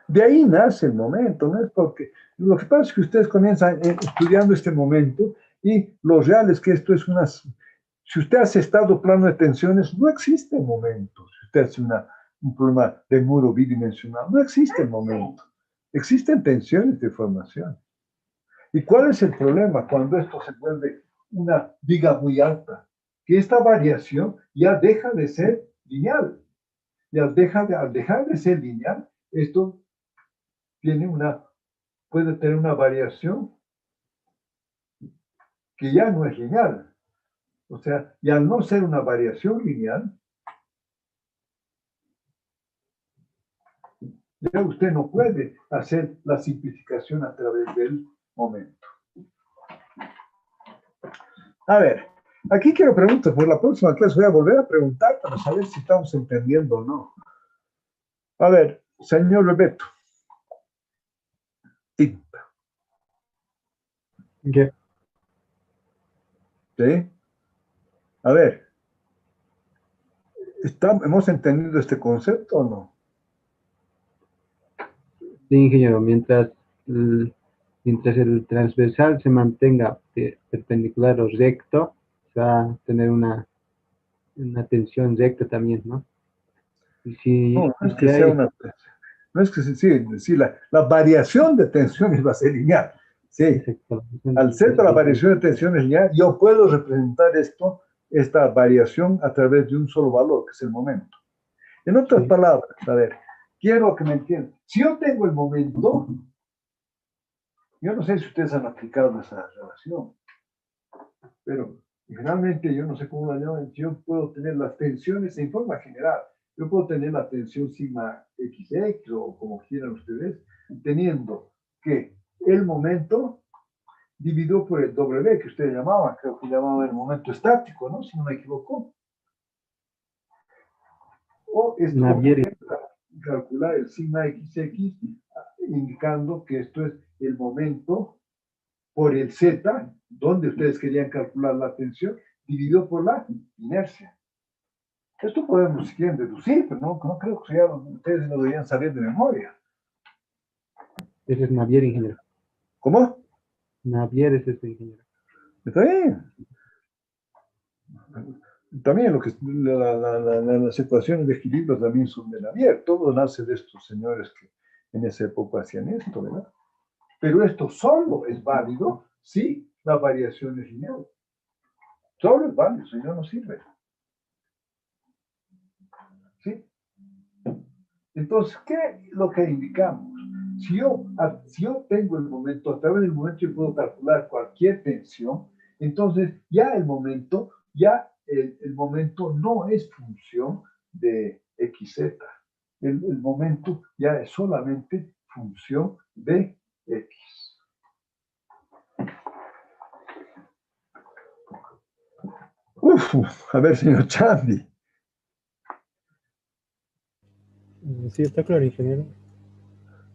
De ahí nace el momento, ¿no? Es porque lo que pasa es que ustedes comienzan estudiando este momento y lo real es que esto es una... Si usted hace estado plano de tensiones, no existe momento. Si usted hace un problema de muro bidimensional, no existe momento. Existen tensiones de formación. ¿Y cuál es el problema cuando esto se vuelve una viga muy alta? Que esta variación ya deja de ser lineal. Y al dejar de ser lineal, esto puede tener una variación que ya no es lineal. O sea, y al no ser una variación lineal, ya usted no puede hacer la simplificación a través del momento. A ver, aquí quiero preguntar, por la próxima clase voy a volver a preguntar para saber si estamos entendiendo o no. A ver, señor Bebeto. Sí. ¿Qué? ¿Sí? A ver, ¿hemos entendido este concepto o no? Sí, ingeniero, mientras el transversal se mantenga perpendicular o recto, se va a tener una tensión recta también, ¿no? Y si, No, no es que si sea hay, una... No es que sí, la variación de tensiones va a ser lineal. Sí. exacto, Al ser la variación de tensiones lineal, yo puedo representar esta variación a través de un solo valor, que es el momento. En otras palabras, a ver, quiero que me entiendan. Si yo tengo el momento, yo no sé si ustedes han aplicado esa relación, pero generalmente yo no sé cómo la llaman, yo puedo tener las tensiones en forma general. Yo puedo tener la tensión sigma XX o como quieran ustedes, teniendo que el momento dividido por el W que ustedes llamaban, creo que llamaban el momento estático, ¿no? Si no me equivoco. O esto calcular el sigma XX, indicando que esto es el momento por el Z, donde ustedes querían calcular la tensión, dividido por la inercia. Esto podemos, si quieren, deducir, pero no creo que ustedes lo deberían saber de memoria. Ese es Navier, ingeniero. ¿Cómo? Navier es ese ingeniero. Está bien. También las ecuaciones de equilibrio también son de Navier. Todo nace de estos señores que en esa época hacían esto, ¿verdad? Pero esto solo es válido si la variación es lineal. Solo es válido, si no, no sirve. ¿Sí? Entonces, ¿qué es lo que indicamos? Si yo tengo el momento, a través del momento yo puedo calcular cualquier tensión, entonces ya el momento no es función de XZ. El momento ya es solamente función de X. A ver, señor Chandy. Sí, está claro, ingeniero.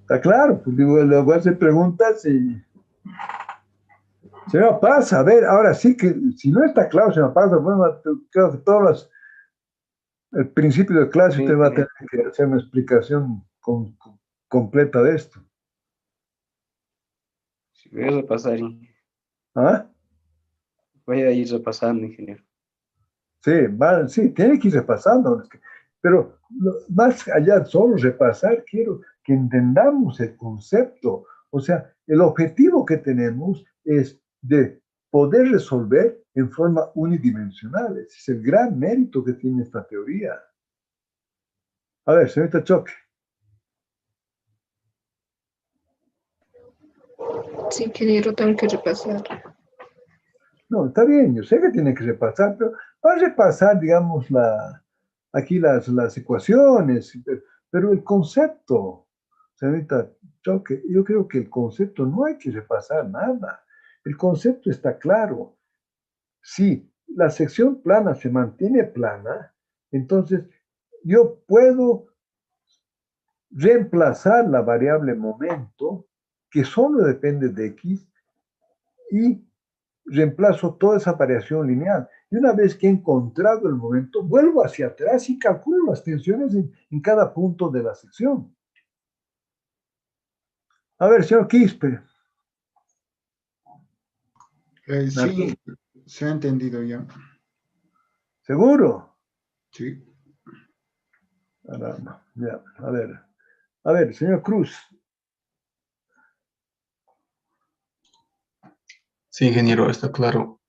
Está claro, pues digo, le voy a hacer preguntas y se me pasa. A ver, ahora sí que si no está claro, se me pasa. Bueno, creo que el principio de clase usted va a tener que hacer una explicación completa de esto. Sí, voy a repasar. ¿Ah? Voy a ir repasando, ingeniero. Sí, tiene que ir repasando. Pero más allá de solo repasar, quiero que entendamos el concepto. O sea, el objetivo que tenemos es de poder resolver en forma unidimensional. Ese es el gran mérito que tiene esta teoría. A ver, señorita Choque. Sí, ingeniero, tengo que repasar. No, está bien, yo sé que tiene que repasar, pero va a repasar, digamos, aquí las ecuaciones, pero el concepto, señorita Choque, yo creo que el concepto no hay que repasar nada. El concepto está claro. Si la sección plana se mantiene plana, entonces yo puedo reemplazar la variable momento, que solo depende de X, y reemplazo toda esa variación lineal. Y una vez que he encontrado el momento, vuelvo hacia atrás y calculo las tensiones en cada punto de la sección. A ver, señor Quispe. Sí, se ha entendido ya. ¿Seguro? Sí. Caramba, ya, a ver, señor Cruz. Sí, ingeniero, está claro.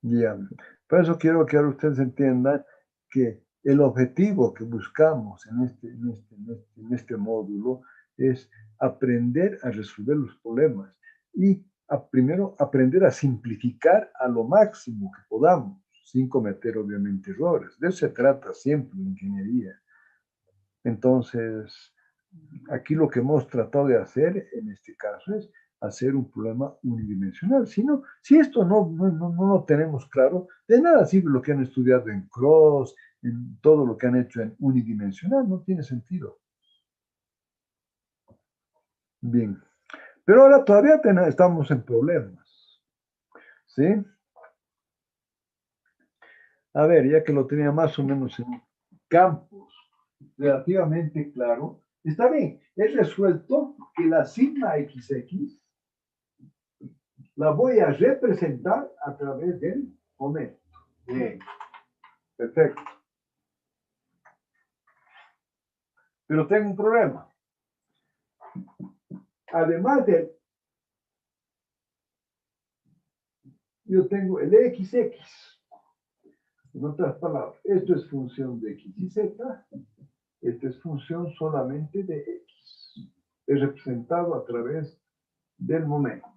Ya, por eso quiero que ahora ustedes entiendan que el objetivo que buscamos en este módulo es aprender a resolver los problemas y primero aprender a simplificar a lo máximo que podamos, sin cometer obviamente errores. De eso se trata siempre en ingeniería. Entonces, aquí lo que hemos tratado de hacer en este caso es hacer un problema unidimensional. Si esto no lo tenemos claro, de nada sirve lo que han estudiado en Cross, en todo lo que han hecho en unidimensional, no tiene sentido. Bien, pero ahora todavía estamos en problemas, ¿sí? A ver, ya que lo tenía más o menos en campos relativamente claro, está bien, es resuelto que la sigma XX la voy a representar a través del momento. Bien, perfecto. Pero tengo un problema. Además yo tengo el XX. En otras palabras, esto es función de X y Z. Esto es función solamente de X. Es representado a través del momento.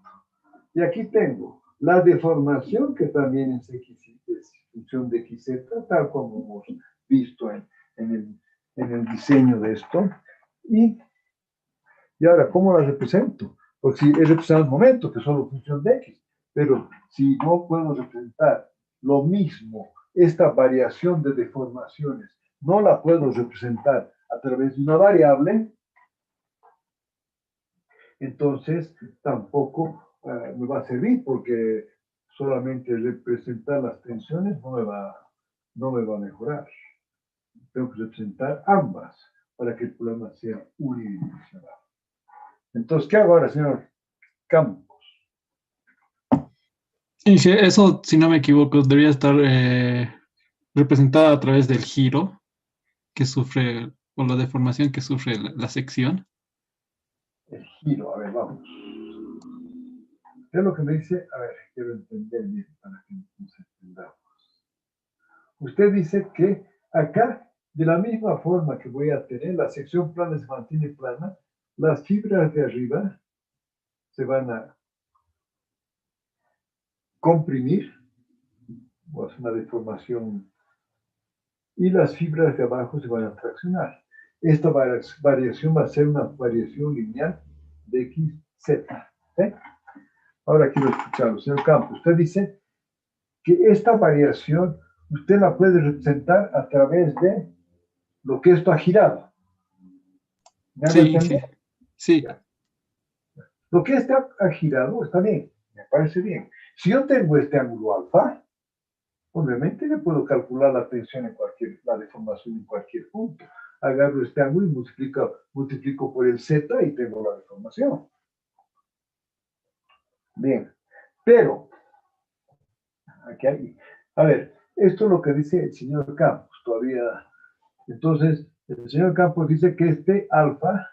Y aquí tengo la deformación, que también es función de XZ, tal como hemos visto en el diseño de esto. Y ahora, ¿cómo la represento? Porque si he representado el momento, que es solo función de X, pero si no puedo representar lo mismo, esta variación de deformaciones, no la puedo representar a través de una variable, entonces tampoco me va a servir porque solamente representar las tensiones no me va a mejorar. Tengo que representar ambas para que el problema sea unidimensional. Entonces, ¿qué hago ahora, señor Campos? Sí, sí, eso, si no me equivoco, debería estar representada a través del giro que sufre, o la deformación que sufre la sección. El giro, a ver, vamos. ¿Qué es lo que me dice? A ver, quiero entender bien para que nos entendamos. Usted dice que acá, de la misma forma que voy a tener, la sección plana se mantiene plana, las fibras de arriba se van a comprimir, o hacer una deformación, y las fibras de abajo se van a traccionar. Esta variación va a ser una variación lineal de x, z. ¿Sí? Ahora quiero escucharlo, señor Campos. Usted dice que esta variación usted la puede representar a través de lo que esto ha girado. ¿Me hago entender? Sí. Lo que está ha girado está bien, me parece bien. Si yo tengo este ángulo alfa, obviamente le puedo calcular la tensión en la deformación en cualquier punto. Agarro este ángulo y multiplico por el z y tengo la deformación. Bien, pero, aquí hay, a ver, esto es lo que dice el señor Campos, todavía. Entonces, el señor Campos dice que este alfa,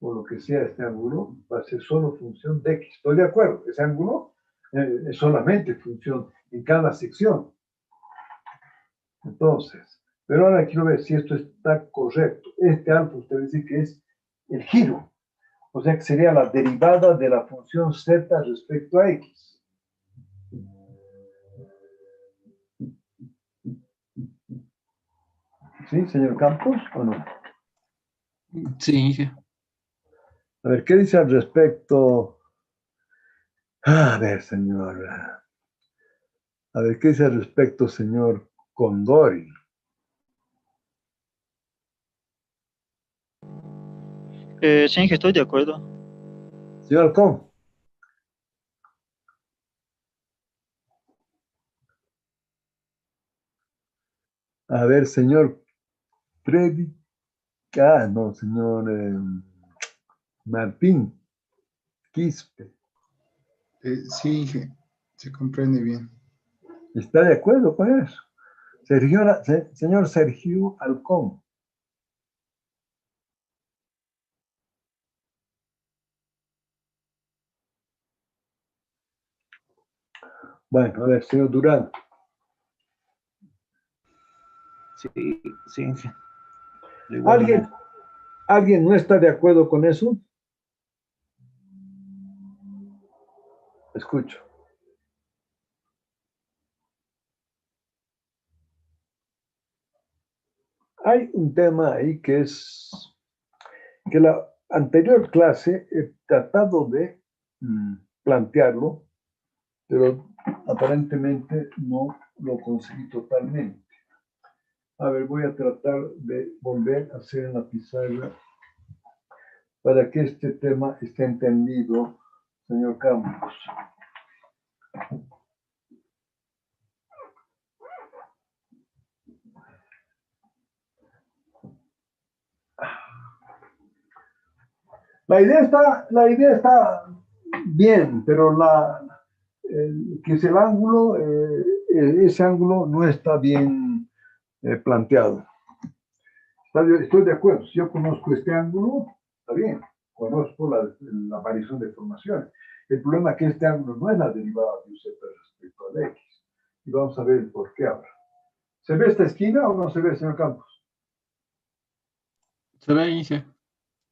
o lo que sea este ángulo, va a ser solo función de x. Estoy de acuerdo, ese ángulo es solamente función en cada sección. Entonces, pero ahora quiero ver si esto está correcto. Este alfa usted dice que es el giro. O sea que sería la derivada de la función z respecto a x. ¿Sí, señor Campos, o no? Sí. A ver, ¿qué dice al respecto? A ver, señor. A ver, ¿qué dice al respecto, señor Condori? Sí, que estoy de acuerdo. Señor Alcón. A ver, señor no, señor Martín Quispe. Sí, se comprende bien. ¿Está de acuerdo con eso? Señor Sergio Alcón. Bueno, a ver, señor Durán. Sí, sí. De igual manera. ¿Alguien no está de acuerdo con eso? Escucho. Hay un tema ahí que es que la anterior clase he tratado de plantearlo, pero aparentemente no lo conseguí totalmente. A ver, voy a tratar de volver a hacer en la pizarra para que este tema esté entendido, señor Campos. La idea está bien, pero que es el ángulo, ese ángulo no está bien planteado. Estoy de acuerdo, si yo conozco este ángulo, está bien, conozco la variación de formaciones. El problema es que este ángulo no es la derivada de z respecto al x. Y vamos a ver el por qué ahora. ¿Se ve esta esquina o no se ve, señor Campos? Se ve ahí, sí.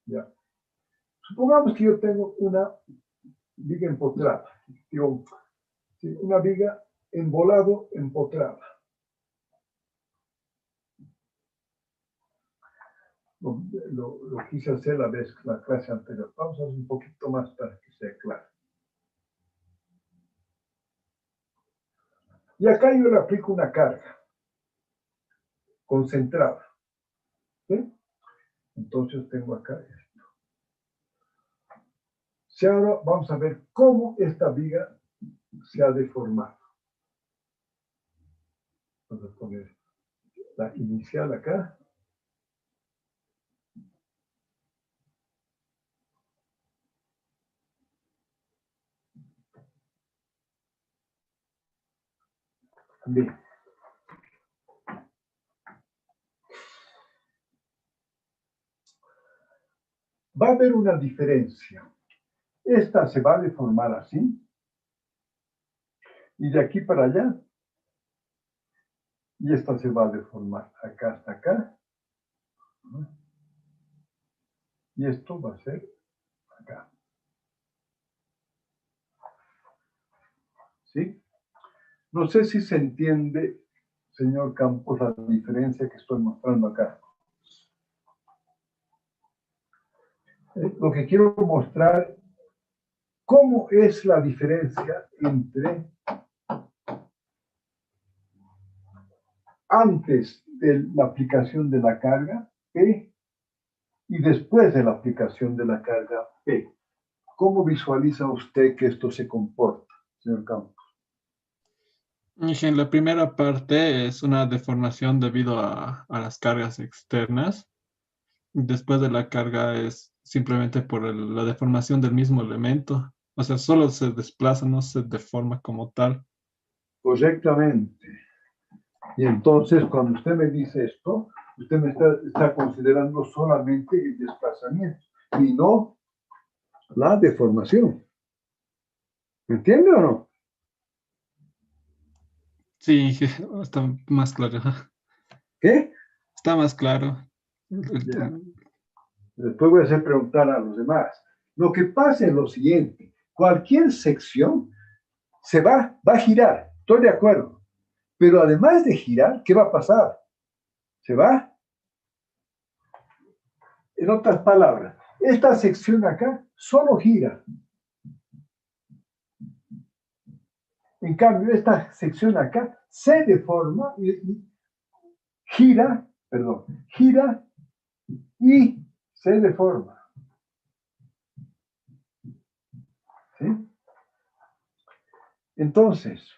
Ya. Supongamos que yo tengo una viga empotrada. Digo, una viga embolado, empotrada. Lo quise hacer la clase anterior. Vamos a hacer un poquito más para que sea claro. Y acá yo le aplico una carga concentrada. ¿Sí? Entonces tengo acá esto. Si ahora vamos a ver cómo esta viga se ha deformado. Vamos a poner la inicial acá. Bien. Va a haber una diferencia. Esta se va a deformar así. Y de aquí para allá. Y esta se va a deformar acá hasta acá. Y esto va a ser acá. ¿Sí? No sé si se entiende, señor Campos, la diferencia que estoy mostrando acá. Lo que quiero mostrar, cómo es la diferencia entre antes de la aplicación de la carga P y después de la aplicación de la carga P. ¿Cómo visualiza usted que esto se comporta, señor Campos? Y en la primera parte es una deformación debido a las cargas externas. Después de la carga es simplemente por la deformación del mismo elemento. O sea, solo se desplaza, no se deforma como tal. Correctamente. Y entonces, cuando usted me dice esto, usted me está considerando solamente el desplazamiento y no la deformación. ¿Me entiende o no? Sí, está más claro. ¿Qué? Está más claro. Ya. Después voy a hacer preguntar a los demás. Lo que pasa es lo siguiente. Cualquier sección va a girar. Estoy de acuerdo. Pero además de girar, ¿qué va a pasar? Se va. En otras palabras, esta sección acá solo gira. En cambio, esta sección acá se deforma y gira y se deforma. ¿Sí? Entonces,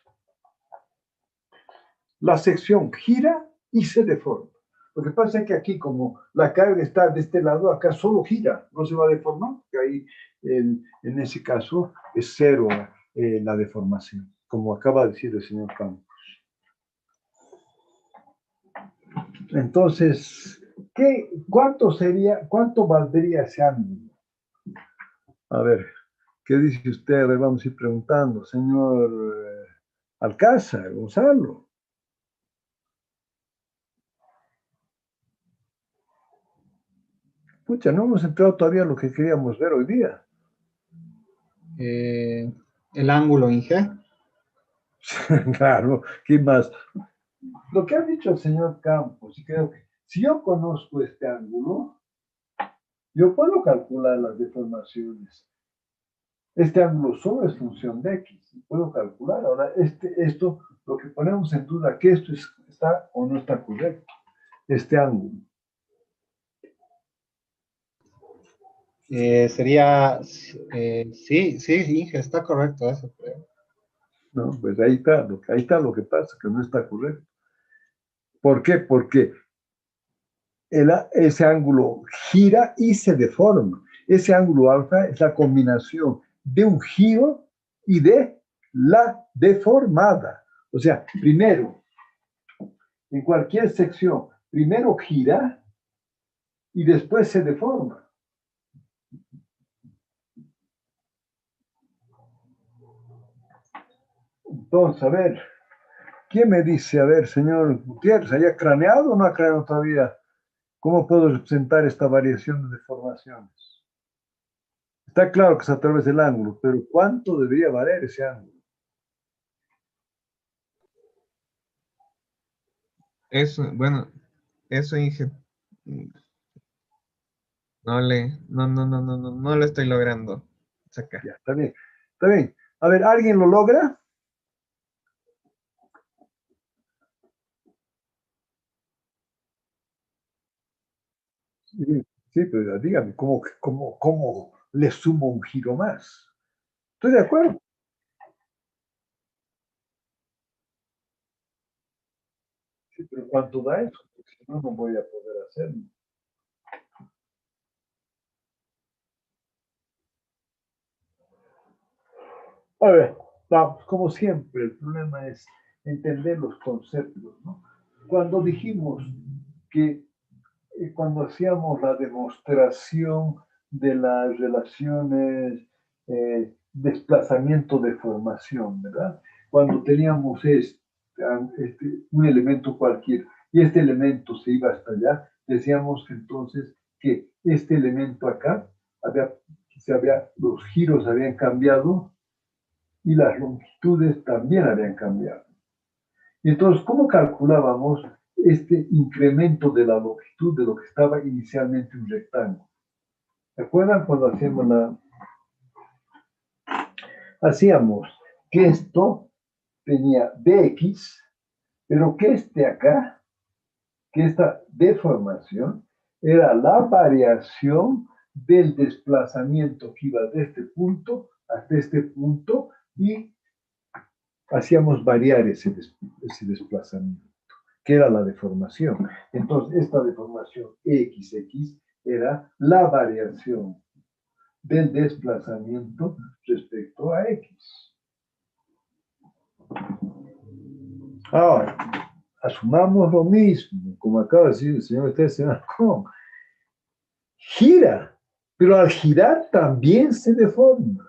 la sección gira y se deforma. Lo que pasa es que aquí, como la carga está de este lado, acá solo gira, no se va a deformar, porque ahí en ese caso es cero la deformación, como acaba de decir el señor Campos. Entonces, cuánto valdría ese ángulo? A ver, ¿qué dice usted? A ver, vamos a ir preguntando, señor Alcázar, Gonzalo. Pucha, no hemos entrado todavía a lo que queríamos ver hoy día. El ángulo en G. Claro, ¿qué más? Lo que ha dicho el señor Campos, y creo que si yo conozco este ángulo, yo puedo calcular las deformaciones. Este ángulo solo es función de X, puedo calcular. Ahora, esto, lo que ponemos en duda, que esto está o no está correcto, este ángulo. Sería, sí, Inge, está correcto eso, creo. No, pues ahí está lo que pasa, que no está correcto. ¿Por qué? Porque ese ángulo gira y se deforma. Ese ángulo alfa es la combinación de un giro y de la deformada. O sea, primero, en cualquier sección, primero gira y después se deforma. Entonces, a ver, ¿quién me dice? A ver, señor Gutiérrez, ¿haya craneado o no ha craneado todavía? ¿Cómo puedo representar esta variación de deformaciones? Está claro que es a través del ángulo, pero ¿cuánto debería valer ese ángulo? Eso, bueno, eso Inge, no lo estoy logrando sacar. Ya, está bien, está bien. A ver, ¿alguien lo logra? Sí, pero dígame, ¿cómo le sumo un giro más. ¿Estoy de acuerdo? Sí, pero ¿cuánto da eso? Porque si no, no voy a poder hacerlo. A ver, vamos, como siempre, el problema es entender los conceptos, ¿no? Cuando dijimos que cuando hacíamos la demostración de las relaciones desplazamiento-deformación, ¿verdad? Cuando teníamos un elemento cualquiera y este elemento se iba hasta allá, decíamos entonces que este elemento acá, los giros habían cambiado y las longitudes también habían cambiado. Y entonces, ¿cómo calculábamos este incremento de la longitud de lo que estaba inicialmente un rectángulo? ¿Se acuerdan cuando hacíamos que esto tenía dx, pero que acá, que esta deformación, era la variación del desplazamiento que iba de este punto hasta este punto y hacíamos variar ese desplazamiento, que era la deformación. Entonces, esta deformación XX era la variación del desplazamiento respecto a X. Ahora, asumamos lo mismo, como acaba de decir el señor Esteban, gira, pero al girar también se deforma.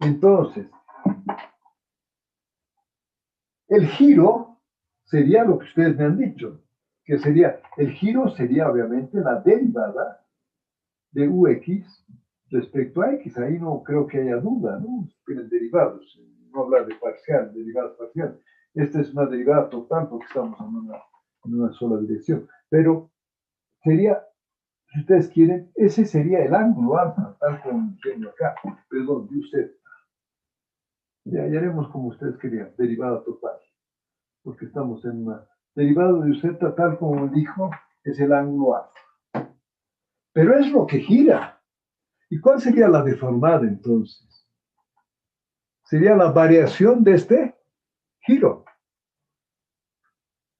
Entonces, el giro sería lo que ustedes me han dicho, que sería, el giro sería obviamente la derivada de UX respecto a X. Ahí no creo que haya duda, ¿no? Tienen derivados, no hablar de parcial, derivadas parciales. Esta es una derivada total porque estamos en una sola dirección. Pero sería, si ustedes quieren, ese sería el ángulo alfa, tal como tengo acá, perdón, de usted. Ya haremos como ustedes querían, derivada total, porque estamos en una derivada de z tal como dijo, es el ángulo alfa. Pero es lo que gira. ¿Y cuál sería la deformada entonces? Sería la variación de este giro.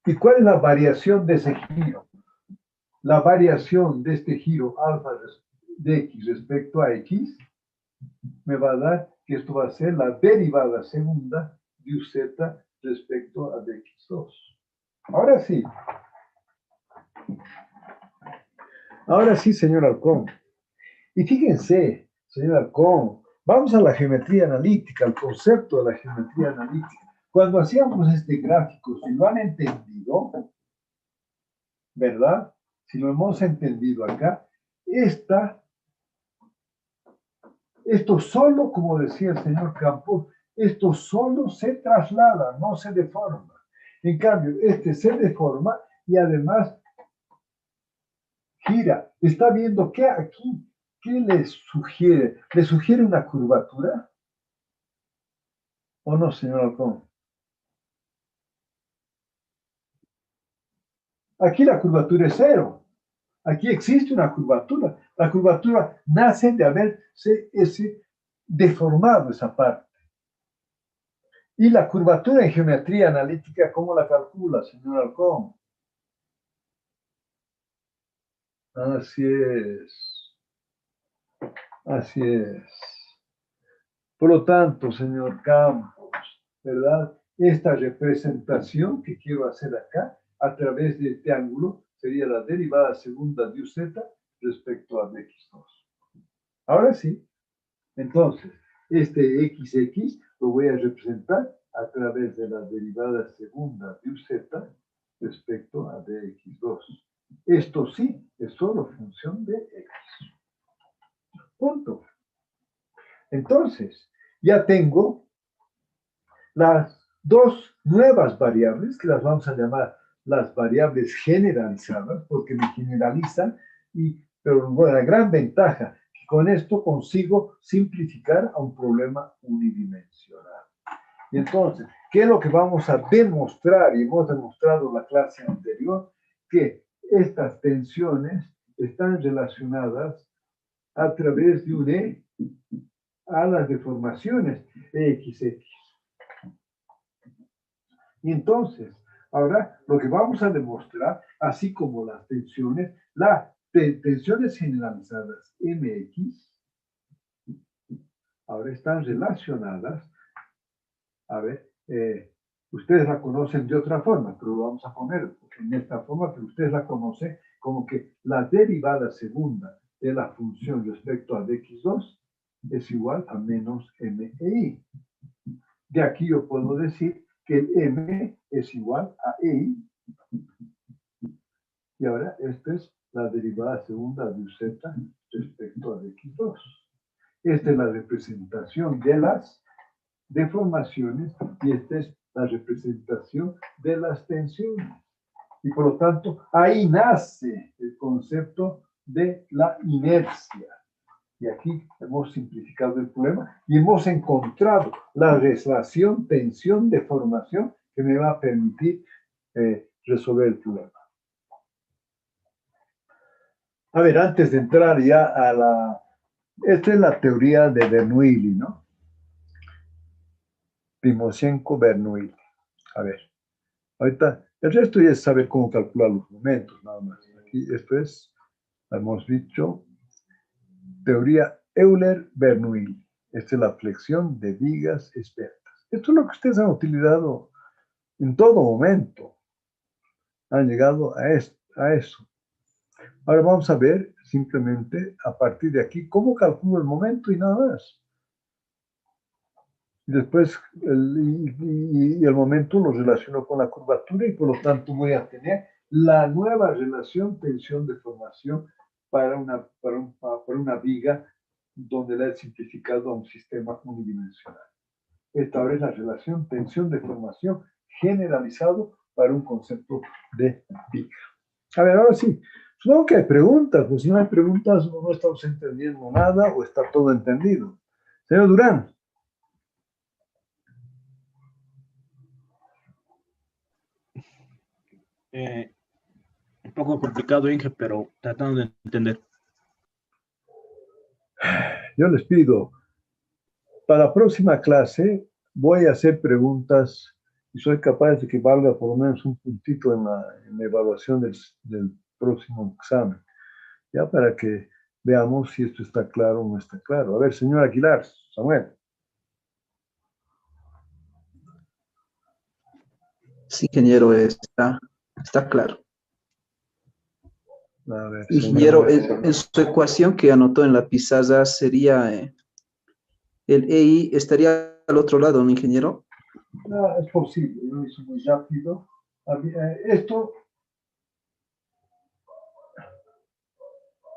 ¿Y cuál es la variación de ese giro? La variación de este giro alfa de x respecto a x me va a dar que esto va a ser la derivada segunda de uz respecto a dx2. Ahora sí. Ahora sí, señor Halcón. Y fíjense, señor Halcón, vamos a la geometría analítica, al concepto de la geometría analítica. Cuando hacíamos este gráfico, si lo han entendido, ¿verdad? Si lo hemos entendido acá, esto solo, como decía el señor Campos, esto solo se traslada, no se deforma. En cambio, este se deforma y además gira. ¿Está viendo qué aquí? ¿Qué le sugiere? ¿Le sugiere una curvatura? ¿O no, señor Halcón? Aquí la curvatura es cero. Aquí existe una curvatura. La curvatura nace de haberse deformado esa parte. Y la curvatura en geometría analítica, ¿cómo la calcula, señor Halcón? Así es. Así es. Por lo tanto, señor Campos, ¿verdad? Esta representación que quiero hacer acá, a través de este ángulo, sería la derivada segunda de uz respecto a dx2. Ahora sí. Entonces, este xx lo voy a representar a través de la derivada segunda de uz respecto a dx2. Esto sí es solo función de x. Punto. Entonces, ya tengo las dos nuevas variables, que las vamos a llamar las variables generalizadas, porque me generalizan, pero bueno, la gran ventaja, que con esto consigo simplificar a un problema unidimensional. Y entonces, ¿qué es lo que vamos a demostrar? Y hemos demostrado en la clase anterior que estas tensiones están relacionadas a través de un E a las deformaciones XX. Y entonces, ahora lo que vamos a demostrar, así como las tensiones, las tensiones generalizadas MX, ahora están relacionadas, a ver, ustedes la conocen de otra forma, pero lo vamos a poner en esta forma, pero ustedes la conocen como que la derivada segunda de la función respecto a dx2 es igual a menos MEI. De aquí yo puedo decir que el M es igual a EI. Y ahora esta es la derivada segunda de UZ respecto a dx2. Esta es la representación de las deformaciones y esta es la representación de las tensiones. Y por lo tanto, ahí nace el concepto de la inercia. Y aquí hemos simplificado el problema y hemos encontrado la relación tensión-deformación que me va a permitir resolver el problema. A ver, antes de entrar ya a la... Esta es la teoría de Bernoulli, ¿no? Timoshenko-Bernoulli. A ver, ahorita, el resto ya es saber cómo calcular los momentos, nada más. Aquí, esto es, hemos dicho, teoría Euler-Bernoulli. Esta es la flexión de vigas expertas. Esto es lo que ustedes han utilizado en todo momento. Han llegado a eso. Ahora vamos a ver simplemente a partir de aquí cómo calculo el momento y nada más. Después el momento lo relaciono con la curvatura y por lo tanto voy a tener la nueva relación tensión-deformación para una viga donde la he simplificado a un sistema unidimensional. Esta ahora es la relación tensión-deformación generalizado para un concepto de viga. A ver, ahora sí, supongo que hay preguntas, pues si no hay preguntas no estamos entendiendo nada o está todo entendido. Señor Durán. Un poco complicado, Inge, pero tratando de entender. Yo les pido, para la próxima clase voy a hacer preguntas y soy capaz de que valga por lo menos un puntito en la evaluación del próximo examen, ya para que veamos si esto está claro o no está claro. A ver, señor Aguilar, Samuel. Sí, ingeniero, está claro. A ver, ingeniero, en su ecuación que anotó en la pizarra sería el EI estaría al otro lado, ¿no, ingeniero? No, es posible, yo lo hice muy rápido. Esto,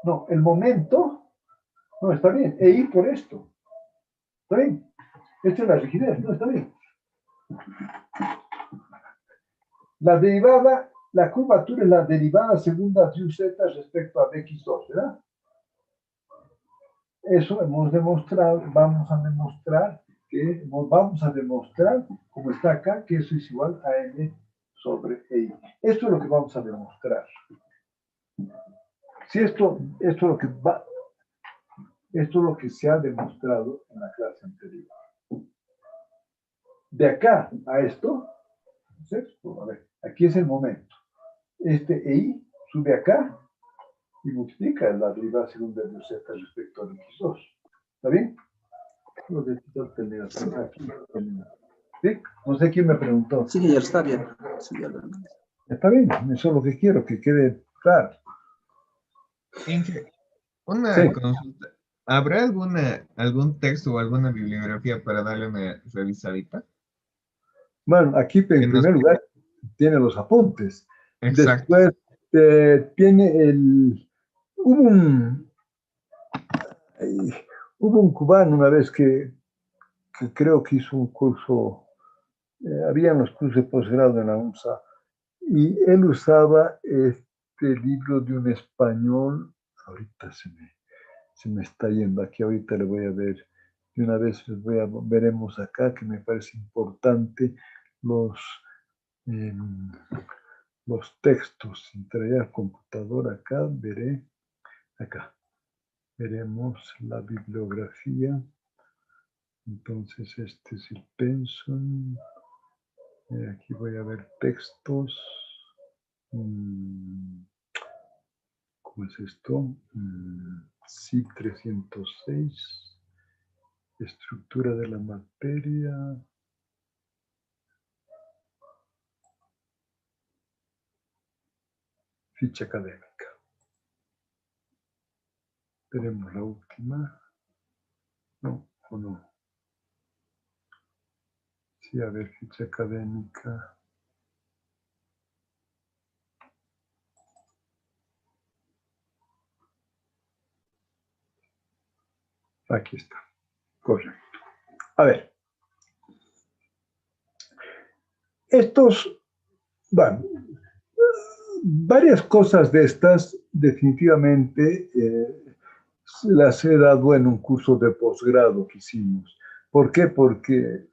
no, el momento, no, está bien, EI por esto. ¿Está bien? Esta es la rigidez, no, está bien. La derivada, la curvatura es la derivada segunda de UZ respecto a dx2, ¿verdad? Eso hemos demostrado, vamos a demostrar, como está acá, que eso es igual a M sobre EI. Esto es lo que vamos a demostrar. Si esto es lo que es lo que se ha demostrado en la clase anterior. De acá a esto, entonces, a ver, aquí es el momento. Este EI sube acá y multiplica la derivada segunda de Z respecto a x2. ¿Está bien? ¿Sí? No sé quién me preguntó. Sí, ya está bien. Sí, ya está bien, eso es lo que quiero, que quede claro. Inge, una Sí. consulta. ¿Habrá algún texto o alguna bibliografía para darle una revisadita? Bueno, aquí en primer lugar tiene los apuntes. Exacto. Después tiene hubo un cubano una vez que creo que hizo un curso, habían los cursos de posgrado en la UNSA, y él usaba este libro de un español, ahorita se me está yendo, aquí ahorita le voy a ver, de una vez veremos acá, que me parece importante los textos. Si traía el computador acá, veré acá. Veremos la bibliografía. Entonces, este es el pensum. Aquí voy a ver textos. ¿Cómo es esto? Sí, 306. Estructura de la materia. Ficha académica. Veremos la última. No, o no. Sí, a ver, ficha académica. Aquí está. Correcto. A ver. Estos, bueno, varias cosas de estas definitivamente las he dado en un curso de posgrado que hicimos. ¿Por qué? Porque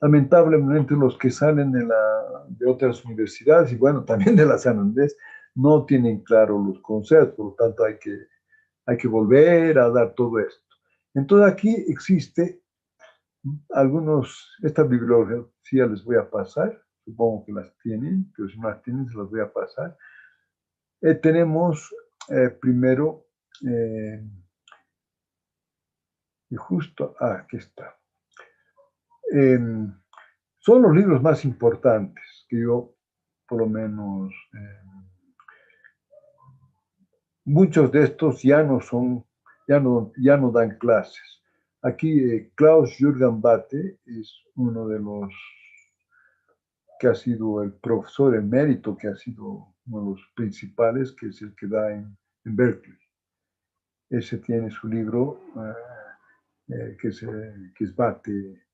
lamentablemente los que salen de otras universidades y bueno, también de la San Andrés, no tienen claro los conceptos, por lo tanto hay que volver a dar todo esto. Entonces aquí existe esta bibliografía les voy a pasar, supongo que las tienen, pero si no las tienen se las voy a pasar. Tenemos primero, y justo, aquí está. Son los libros más importantes que yo, por lo menos, muchos de estos ya no dan clases. Aquí Klaus-Jürgen Bathe es uno de los que ha sido el profesor emérito, que ha sido uno de los principales, que es el que da en Berkeley. Ese tiene su libro que es Bathe,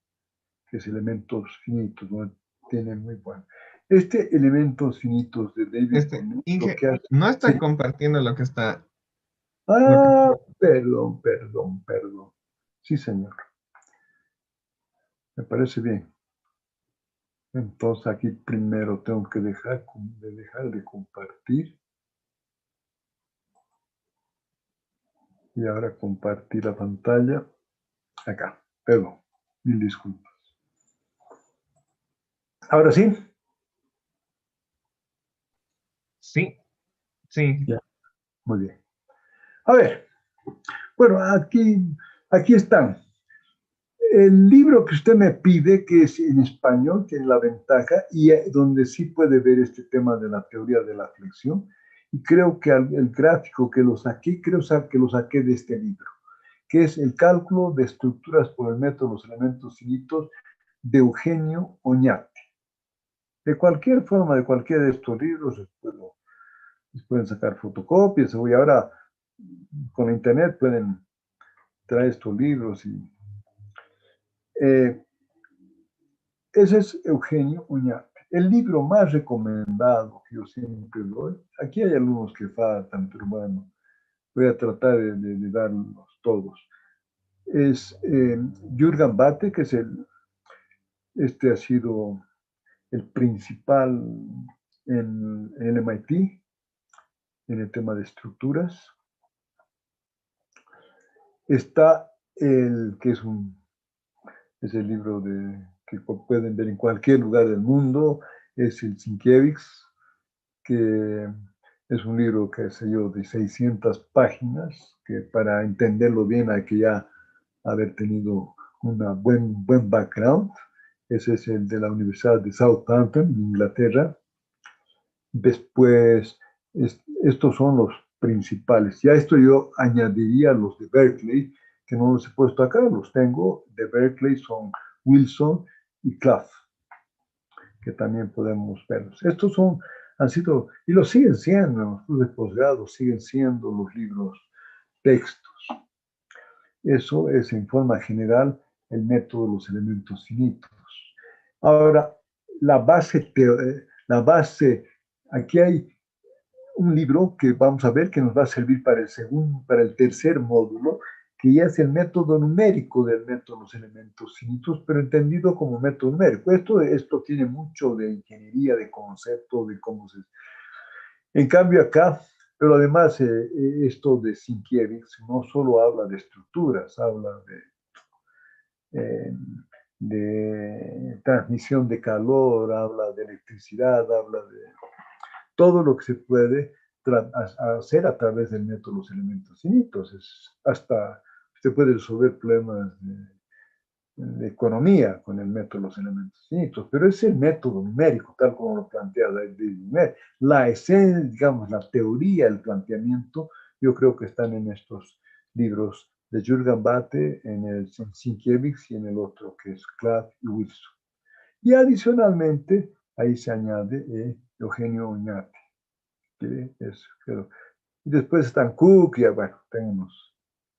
que es Elementos Finitos, ¿no? Tiene muy bueno. Elementos Finitos de David Bohm, Inge, que hace, no está sí. compartiendo lo que está... Perdón. Sí, señor. Me parece bien. Entonces aquí primero tengo que dejar de compartir. Y ahora compartir la pantalla. Acá, perdón. Mil disculpas. ¿Ahora sí? Sí. Ya, muy bien. A ver, bueno, aquí están. El libro que usted me pide, que es en español, tiene la ventaja, y donde sí puede ver este tema de la teoría de la flexión, y creo que el gráfico que lo saqué, creo que lo saqué de este libro, que es el cálculo de estructuras por el método de los elementos finitos de Eugenio Oñate. De cualquier forma, de cualquiera de estos libros, pueden sacar fotocopias, y ahora con internet pueden traer estos libros. Ese es Eugenio Oñate. El libro más recomendado que yo siempre doy, aquí hay algunos que faltan, pero bueno, voy a tratar de darlos todos. Es Jürgen Bathe, que es ha sido el principal en el MIT, en el tema de estructuras. Está el que es el libro que pueden ver en cualquier lugar del mundo, es el Sienkiewicz, que es un libro que sé yo de 600 páginas, que para entenderlo bien hay que ya haber tenido un buen background. Ese es el de la Universidad de Southampton, en Inglaterra. Después, estos son los principales. Ya esto yo añadiría los de Berkeley, que no los he puesto acá, los tengo. De Berkeley son Wilson y Clough, que también podemos verlos. Estos han sido, y lo siguen siendo, en los cursos de posgrado, siguen siendo los libros textos. Eso es en forma general el método de los elementos finitos. Ahora, la base, aquí hay un libro que vamos a ver que nos va a servir para el tercer módulo, que ya es el método numérico del método de los elementos finitos, pero entendido como método numérico. Esto tiene mucho de ingeniería, de concepto, de cómo se... En cambio acá Pero además, esto de Sienkiewicz no solo habla de estructuras, habla de transmisión de calor, habla de electricidad, habla de todo lo que se puede hacer a través del método de los elementos finitos. Hasta usted puede resolver problemas de economía con el método de los elementos finitos, pero es el método numérico, tal como lo plantea David. La esencia, digamos, la teoría, el planteamiento, yo creo que están en estos libros de Jürgen Bathe, en el Sienkiewicz y en el otro que es Clapp y Wilson. Y adicionalmente, ahí se añade Eugenio Oñate, que es, y después están Cook, y bueno, tengo unos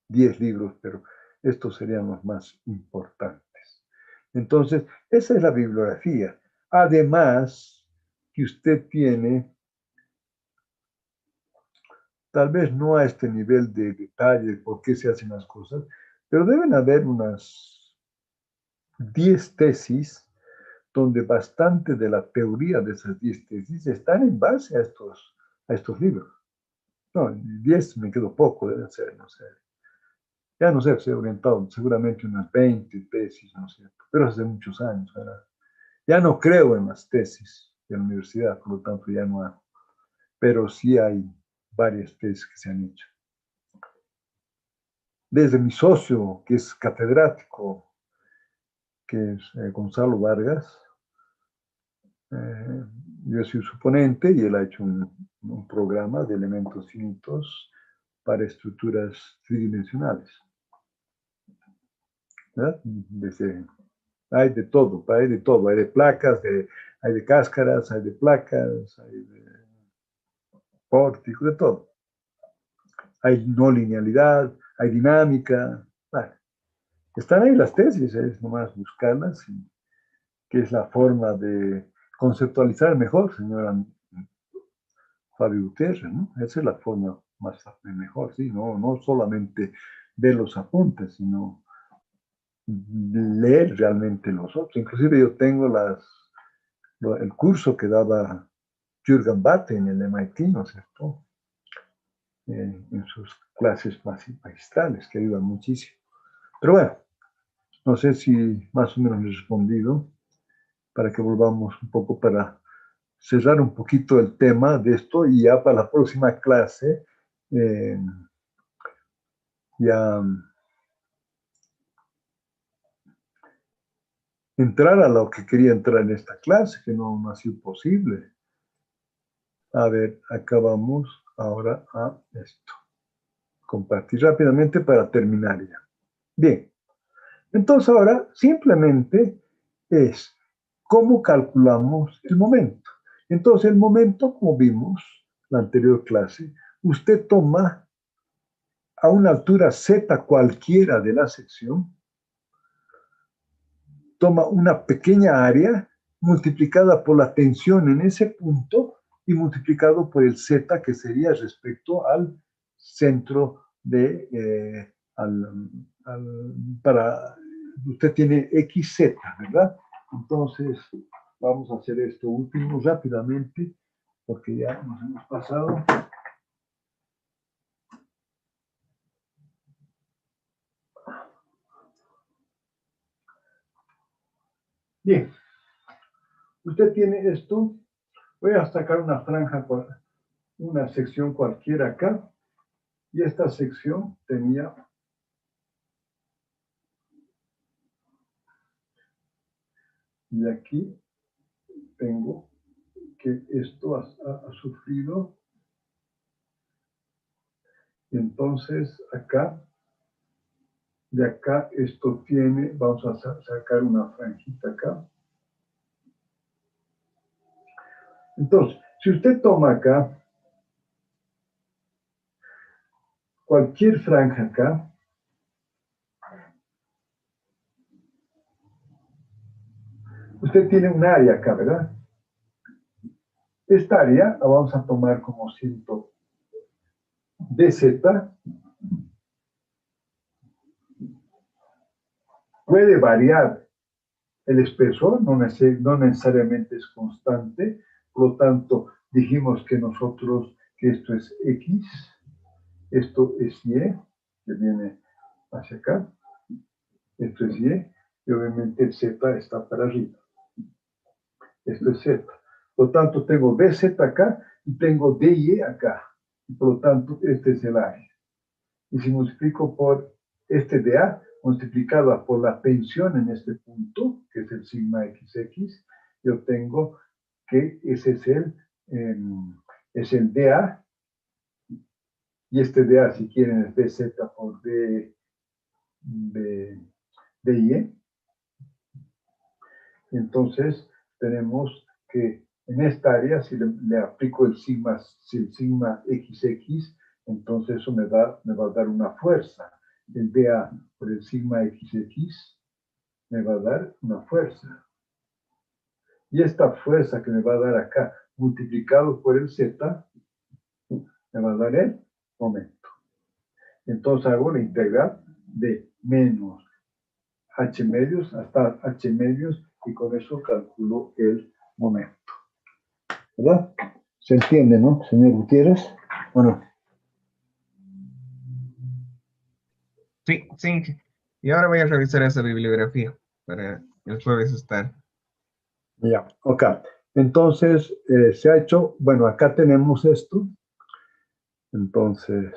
10 libros, pero estos serían los más importantes. Entonces, esa es la bibliografía. Además, que usted tiene, tal vez no a este nivel de detalle de por qué se hacen las cosas, pero deben haber unas 10 tesis donde bastante de la teoría de esas 10 tesis están en base a estos libros. No, 10 me quedo poco, deben ser, no sé. Ya no sé, se he orientado seguramente unas 20 tesis, ¿no es cierto? Pero hace muchos años, ¿verdad? Ya no creo en las tesis de la universidad, por lo tanto ya no hago. Pero sí hay varias tesis que se han hecho. Desde mi socio, que es catedrático, que es Gonzalo Vargas, yo soy su ponente y él ha hecho un programa de elementos finitos para estructuras tridimensionales. ¿Verdad? Hay de todo, hay de placas, hay de cáscaras, hay de placas, hay de pórticos, de todo. Hay no linealidad, hay dinámica. Bueno, están ahí las tesis, es nomás buscarlas, y que es la forma de conceptualizar mejor, señora Fabio Gutiérrez, ¿no? Esa es la forma más mejor, ¿sí? No solamente ver los apuntes, sino leer realmente los otros. Inclusive yo tengo el curso que daba Jürgen Bathe en el MIT, ¿no es cierto? En sus clases magistrales, que ayudan muchísimo. Pero bueno, no sé si más o menos he respondido, para que volvamos un poco para cerrar un poquito el tema de esto, y ya para la próxima clase ya entrar a lo que quería entrar en esta clase, que no ha sido posible. A ver, acabamos ahora a esto. Compartir rápidamente para terminar ya. Bien, entonces ahora simplemente es cómo calculamos el momento. Entonces el momento, como vimos en la anterior clase, usted toma a una altura z cualquiera de la sección, toma una pequeña área multiplicada por la tensión en ese punto y multiplicado por el z, que sería respecto al centro de, usted tiene xz, ¿verdad? Entonces, vamos a hacer esto último rápidamente, porque ya nos hemos pasado. Bien, usted tiene esto. Voy a sacar una franja, una sección cualquiera acá, y esta sección tenía y aquí tengo que esto ha sufrido. Entonces acá, de acá esto tiene, vamos a sacar una franjita acá. Entonces, si usted toma acá cualquier franja acá, usted tiene un área acá, ¿verdad? Esta área la vamos a tomar como 100 dz. Puede variar el espesor, no necesariamente es constante, por lo tanto dijimos que nosotros que esto es X, esto es Y, que viene hacia acá, esto es Y, y obviamente el Z está para arriba. Esto es Z. Por lo tanto, tengo BZ acá y tengo DY acá. Y por lo tanto, este es el área. Y si multiplico por este DA, multiplicada por la tensión en este punto, que es el sigma XX, yo obtengo que ese es el DA, y este DA, si quieren, es DZ por DY. Entonces, tenemos que en esta área, si le aplico el sigma XX, entonces eso me va a dar una fuerza. El DA por el sigma XX me va a dar una fuerza. Y esta fuerza que me va a dar acá, multiplicado por el Z, me va a dar el momento. Entonces hago la integral de menos h medios hasta h medios y con eso calculo el momento. ¿Verdad? ¿Se entiende, no, señor Gutiérrez? Bueno. Sí, sí. Y ahora voy a revisar esa bibliografía para el jueves estar. Ya, ok. Entonces, se ha hecho, bueno, acá tenemos esto. Entonces,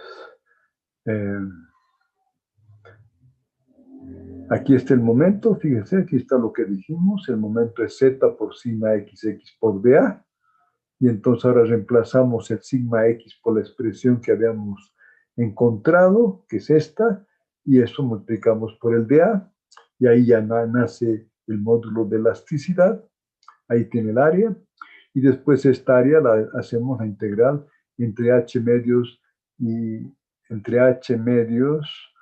aquí está el momento, fíjense, aquí está lo que dijimos, el momento es Z por sigma XX por DA, y entonces ahora reemplazamos el sigma X por la expresión que habíamos encontrado, que es esta, y eso multiplicamos por el DA, y ahí ya nace el módulo de elasticidad, ahí tiene el área, y después esta área hacemos la integral entre H medios y entre H medios,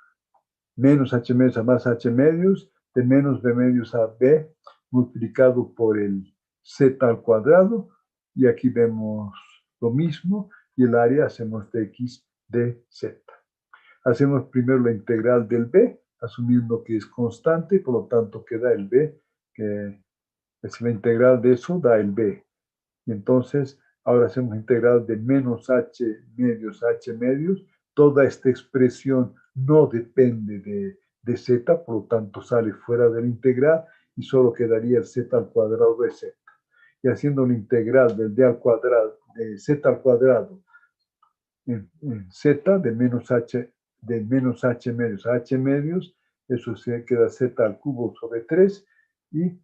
menos H medios a más H medios, de menos B medios a B, multiplicado por el Z al cuadrado, y aquí vemos lo mismo, y el área hacemos de X de Z. Hacemos primero la integral del B, asumiendo que es constante, por lo tanto queda el B, que es la integral de eso, da el B. Y entonces, ahora hacemos la integral de menos H medios a H medios. Toda esta expresión no depende de Z, por lo tanto sale fuera de la integral y solo quedaría el Z al cuadrado de Z. Y haciendo la integral del D al cuadrado, de Z al cuadrado, en Z de menos H medios a H medios, eso se queda Z al cubo sobre 3, y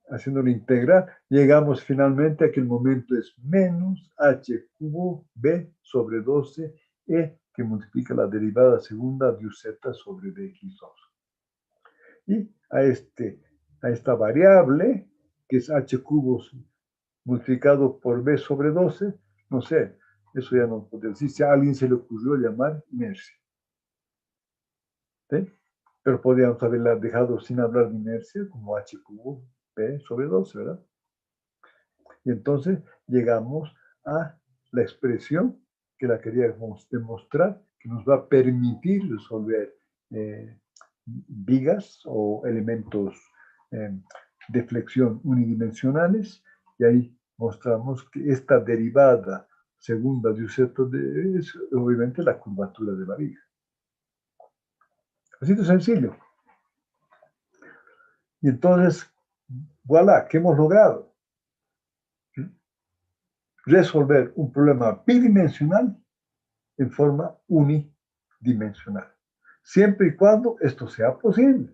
haciendo la integral, llegamos finalmente a que el momento es menos H cubo B sobre 12 E, que multiplica la derivada segunda de UZ sobre dx2. Y a esta variable, que es H cubos multiplicado por B sobre 12, no sé, eso ya no puedo decir, si a alguien se le ocurrió llamar inercia. ¿Sí? Pero podríamos haberla dejado sin hablar de inercia, como H cubo B sobre 12, ¿verdad? Y entonces llegamos a la expresión que la queríamos demostrar, que nos va a permitir resolver vigas o elementos de flexión unidimensionales, y ahí mostramos que esta derivada segunda de UZ es obviamente la curvatura de la viga. Así de sencillo. Y entonces, voilà, ¿qué hemos logrado? Resolver un problema bidimensional en forma unidimensional. Siempre y cuando esto sea posible.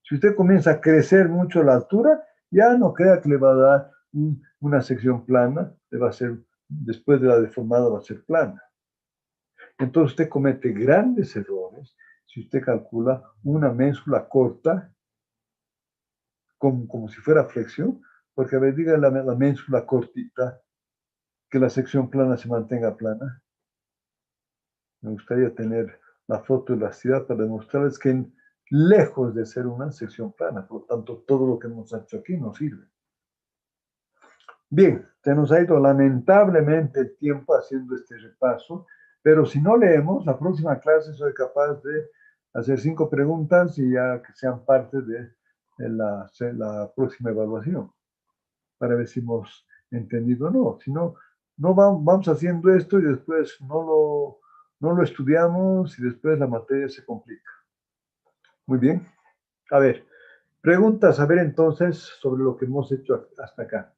Si usted comienza a crecer mucho la altura, ya no crea que le va a dar una sección plana, le va a ser, después de la deformada va a ser plana. Entonces usted comete grandes errores si usted calcula una ménsula corta como si fuera flexión, porque a ver, diga la ménsula cortita, que la sección plana se mantenga plana. Me gustaría tener la foto de elasticidad para demostrarles que lejos de ser una sección plana, por lo tanto, todo lo que hemos hecho aquí no sirve. Bien, se nos ha ido lamentablemente el tiempo haciendo este repaso, pero si no leemos, la próxima clase soy capaz de hacer 5 preguntas y ya que sean parte de la próxima evaluación, para ver si hemos entendido o no. Si no, no vamos haciendo esto y después no lo estudiamos y después la materia se complica. Muy bien. A ver, preguntas, a ver entonces sobre lo que hemos hecho hasta acá.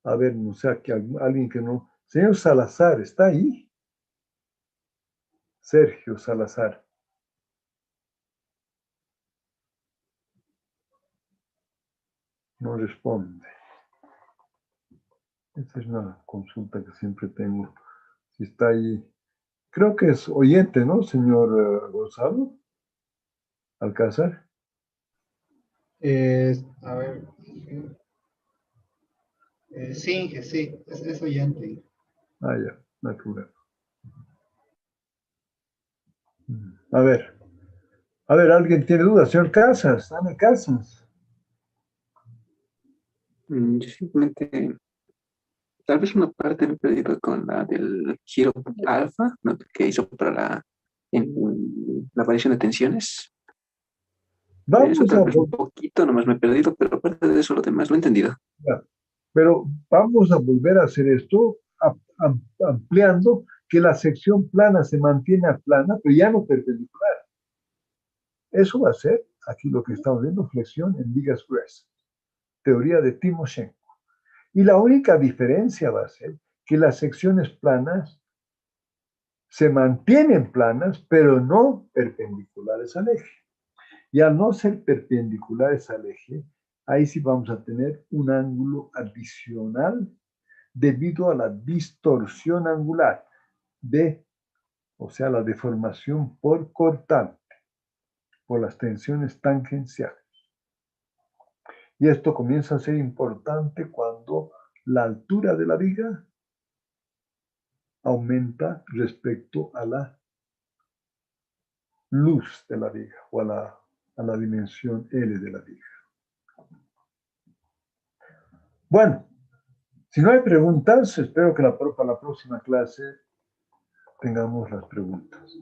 A ver, no sé, aquí alguien que no. Señor Salazar, ¿está ahí? Sergio Salazar. No responde. Esa es una consulta que siempre tengo. Si está ahí. Creo que es oyente, ¿no, señor Gonzalo Alcázar? A ver. Sí, es oyente. Ah, ya, no hay problema. A ver, ¿alguien tiene dudas? Señor Casas, dame Casas. Yo simplemente, tal vez una parte me he perdido con la del giro alfa, ¿no? Que hizo para la variación de tensiones. Eso Vamos tal a, vez un poquito, nomás me he perdido, pero aparte de eso, lo demás lo he entendido. pero vamos a volver a hacer esto ampliando que la sección plana se mantiene plana, pero ya no perpendicular. Eso va a ser aquí lo que estamos viendo, flexión en vigas gruesas, teoría de Timoshenko. Y la única diferencia va a ser que las secciones planas se mantienen planas, pero no perpendiculares al eje. Y al no ser perpendiculares al eje, ahí sí vamos a tener un ángulo adicional debido a la distorsión angular o sea, la deformación por cortante, por las tensiones tangenciales. Y esto comienza a ser importante cuando la altura de la viga aumenta respecto a la luz de la viga o a la dimensión L de la viga. Bueno, si no hay preguntas, espero que para la próxima clase tengamos las preguntas.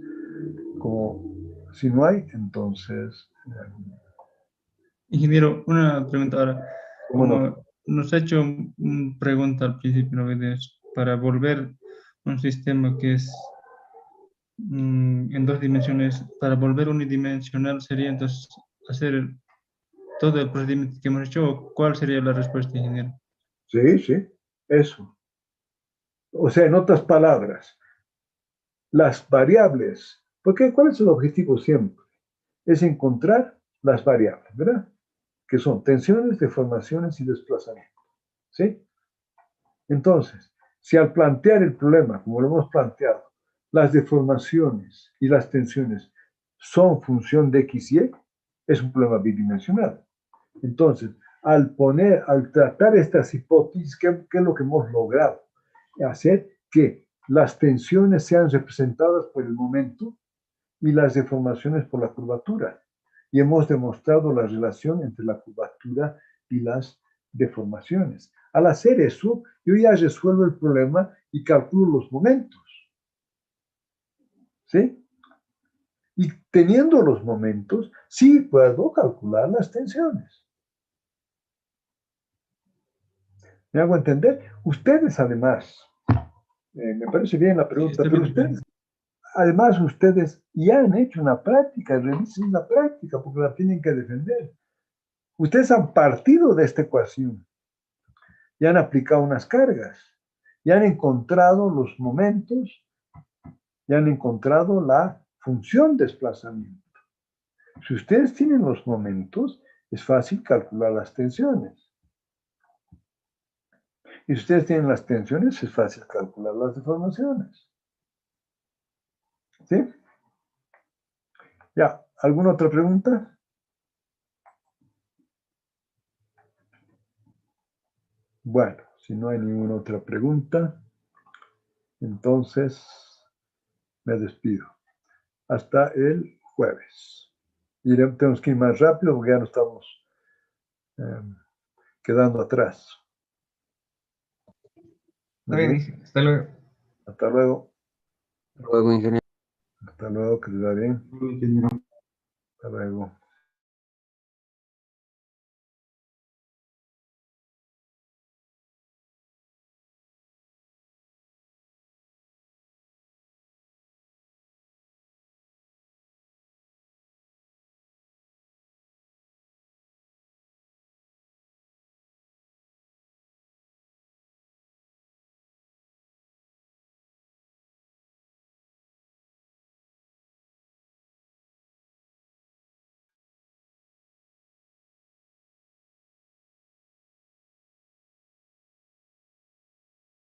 Como si no hay, entonces... Ingeniero, una pregunta ahora. ¿Cómo no? Como nos ha hecho una pregunta al principio del video, para volver un sistema que es en dos dimensiones, para volver unidimensional sería entonces hacer todo el procedimiento que hemos hecho. ¿Cuál sería la respuesta, ingeniero? Sí, eso. O sea, en otras palabras, las variables, porque ¿cuál es el objetivo siempre? Es encontrar las variables, ¿verdad? Que son tensiones, deformaciones y desplazamientos. ¿Sí? Entonces, si al plantear el problema, como lo hemos planteado, las deformaciones y las tensiones son función de X y Y, es un problema bidimensional. Entonces, al tratar estas hipótesis, ¿qué es lo que hemos logrado? Hacer que las tensiones sean representadas por el momento y las deformaciones por la curvatura. Y hemos demostrado la relación entre la curvatura y las deformaciones. Al hacer eso, yo ya resuelvo el problema y calculo los momentos. ¿Sí? Y teniendo los momentos, sí puedo calcular las tensiones. ¿Me hago entender? Ustedes además, me parece bien la pregunta, pero ustedes, además ustedes ya han hecho una práctica, revisen la práctica porque la tienen que defender. Ustedes han partido de esta ecuación y han aplicado unas cargas y han encontrado los momentos y han encontrado la función desplazamiento. Si ustedes tienen los momentos, es fácil calcular las tensiones. Y si ustedes tienen las tensiones, es fácil calcular las deformaciones. ¿Sí? Ya, ¿alguna otra pregunta? Bueno, si no hay ninguna otra pregunta, entonces me despido. Hasta el jueves. Y tenemos que ir más rápido porque ya no estamos quedando atrás. Está bien, hasta luego. Hasta luego. Luego, ingeniero. Hasta luego, que les va bien. Ingeniero. Hasta luego.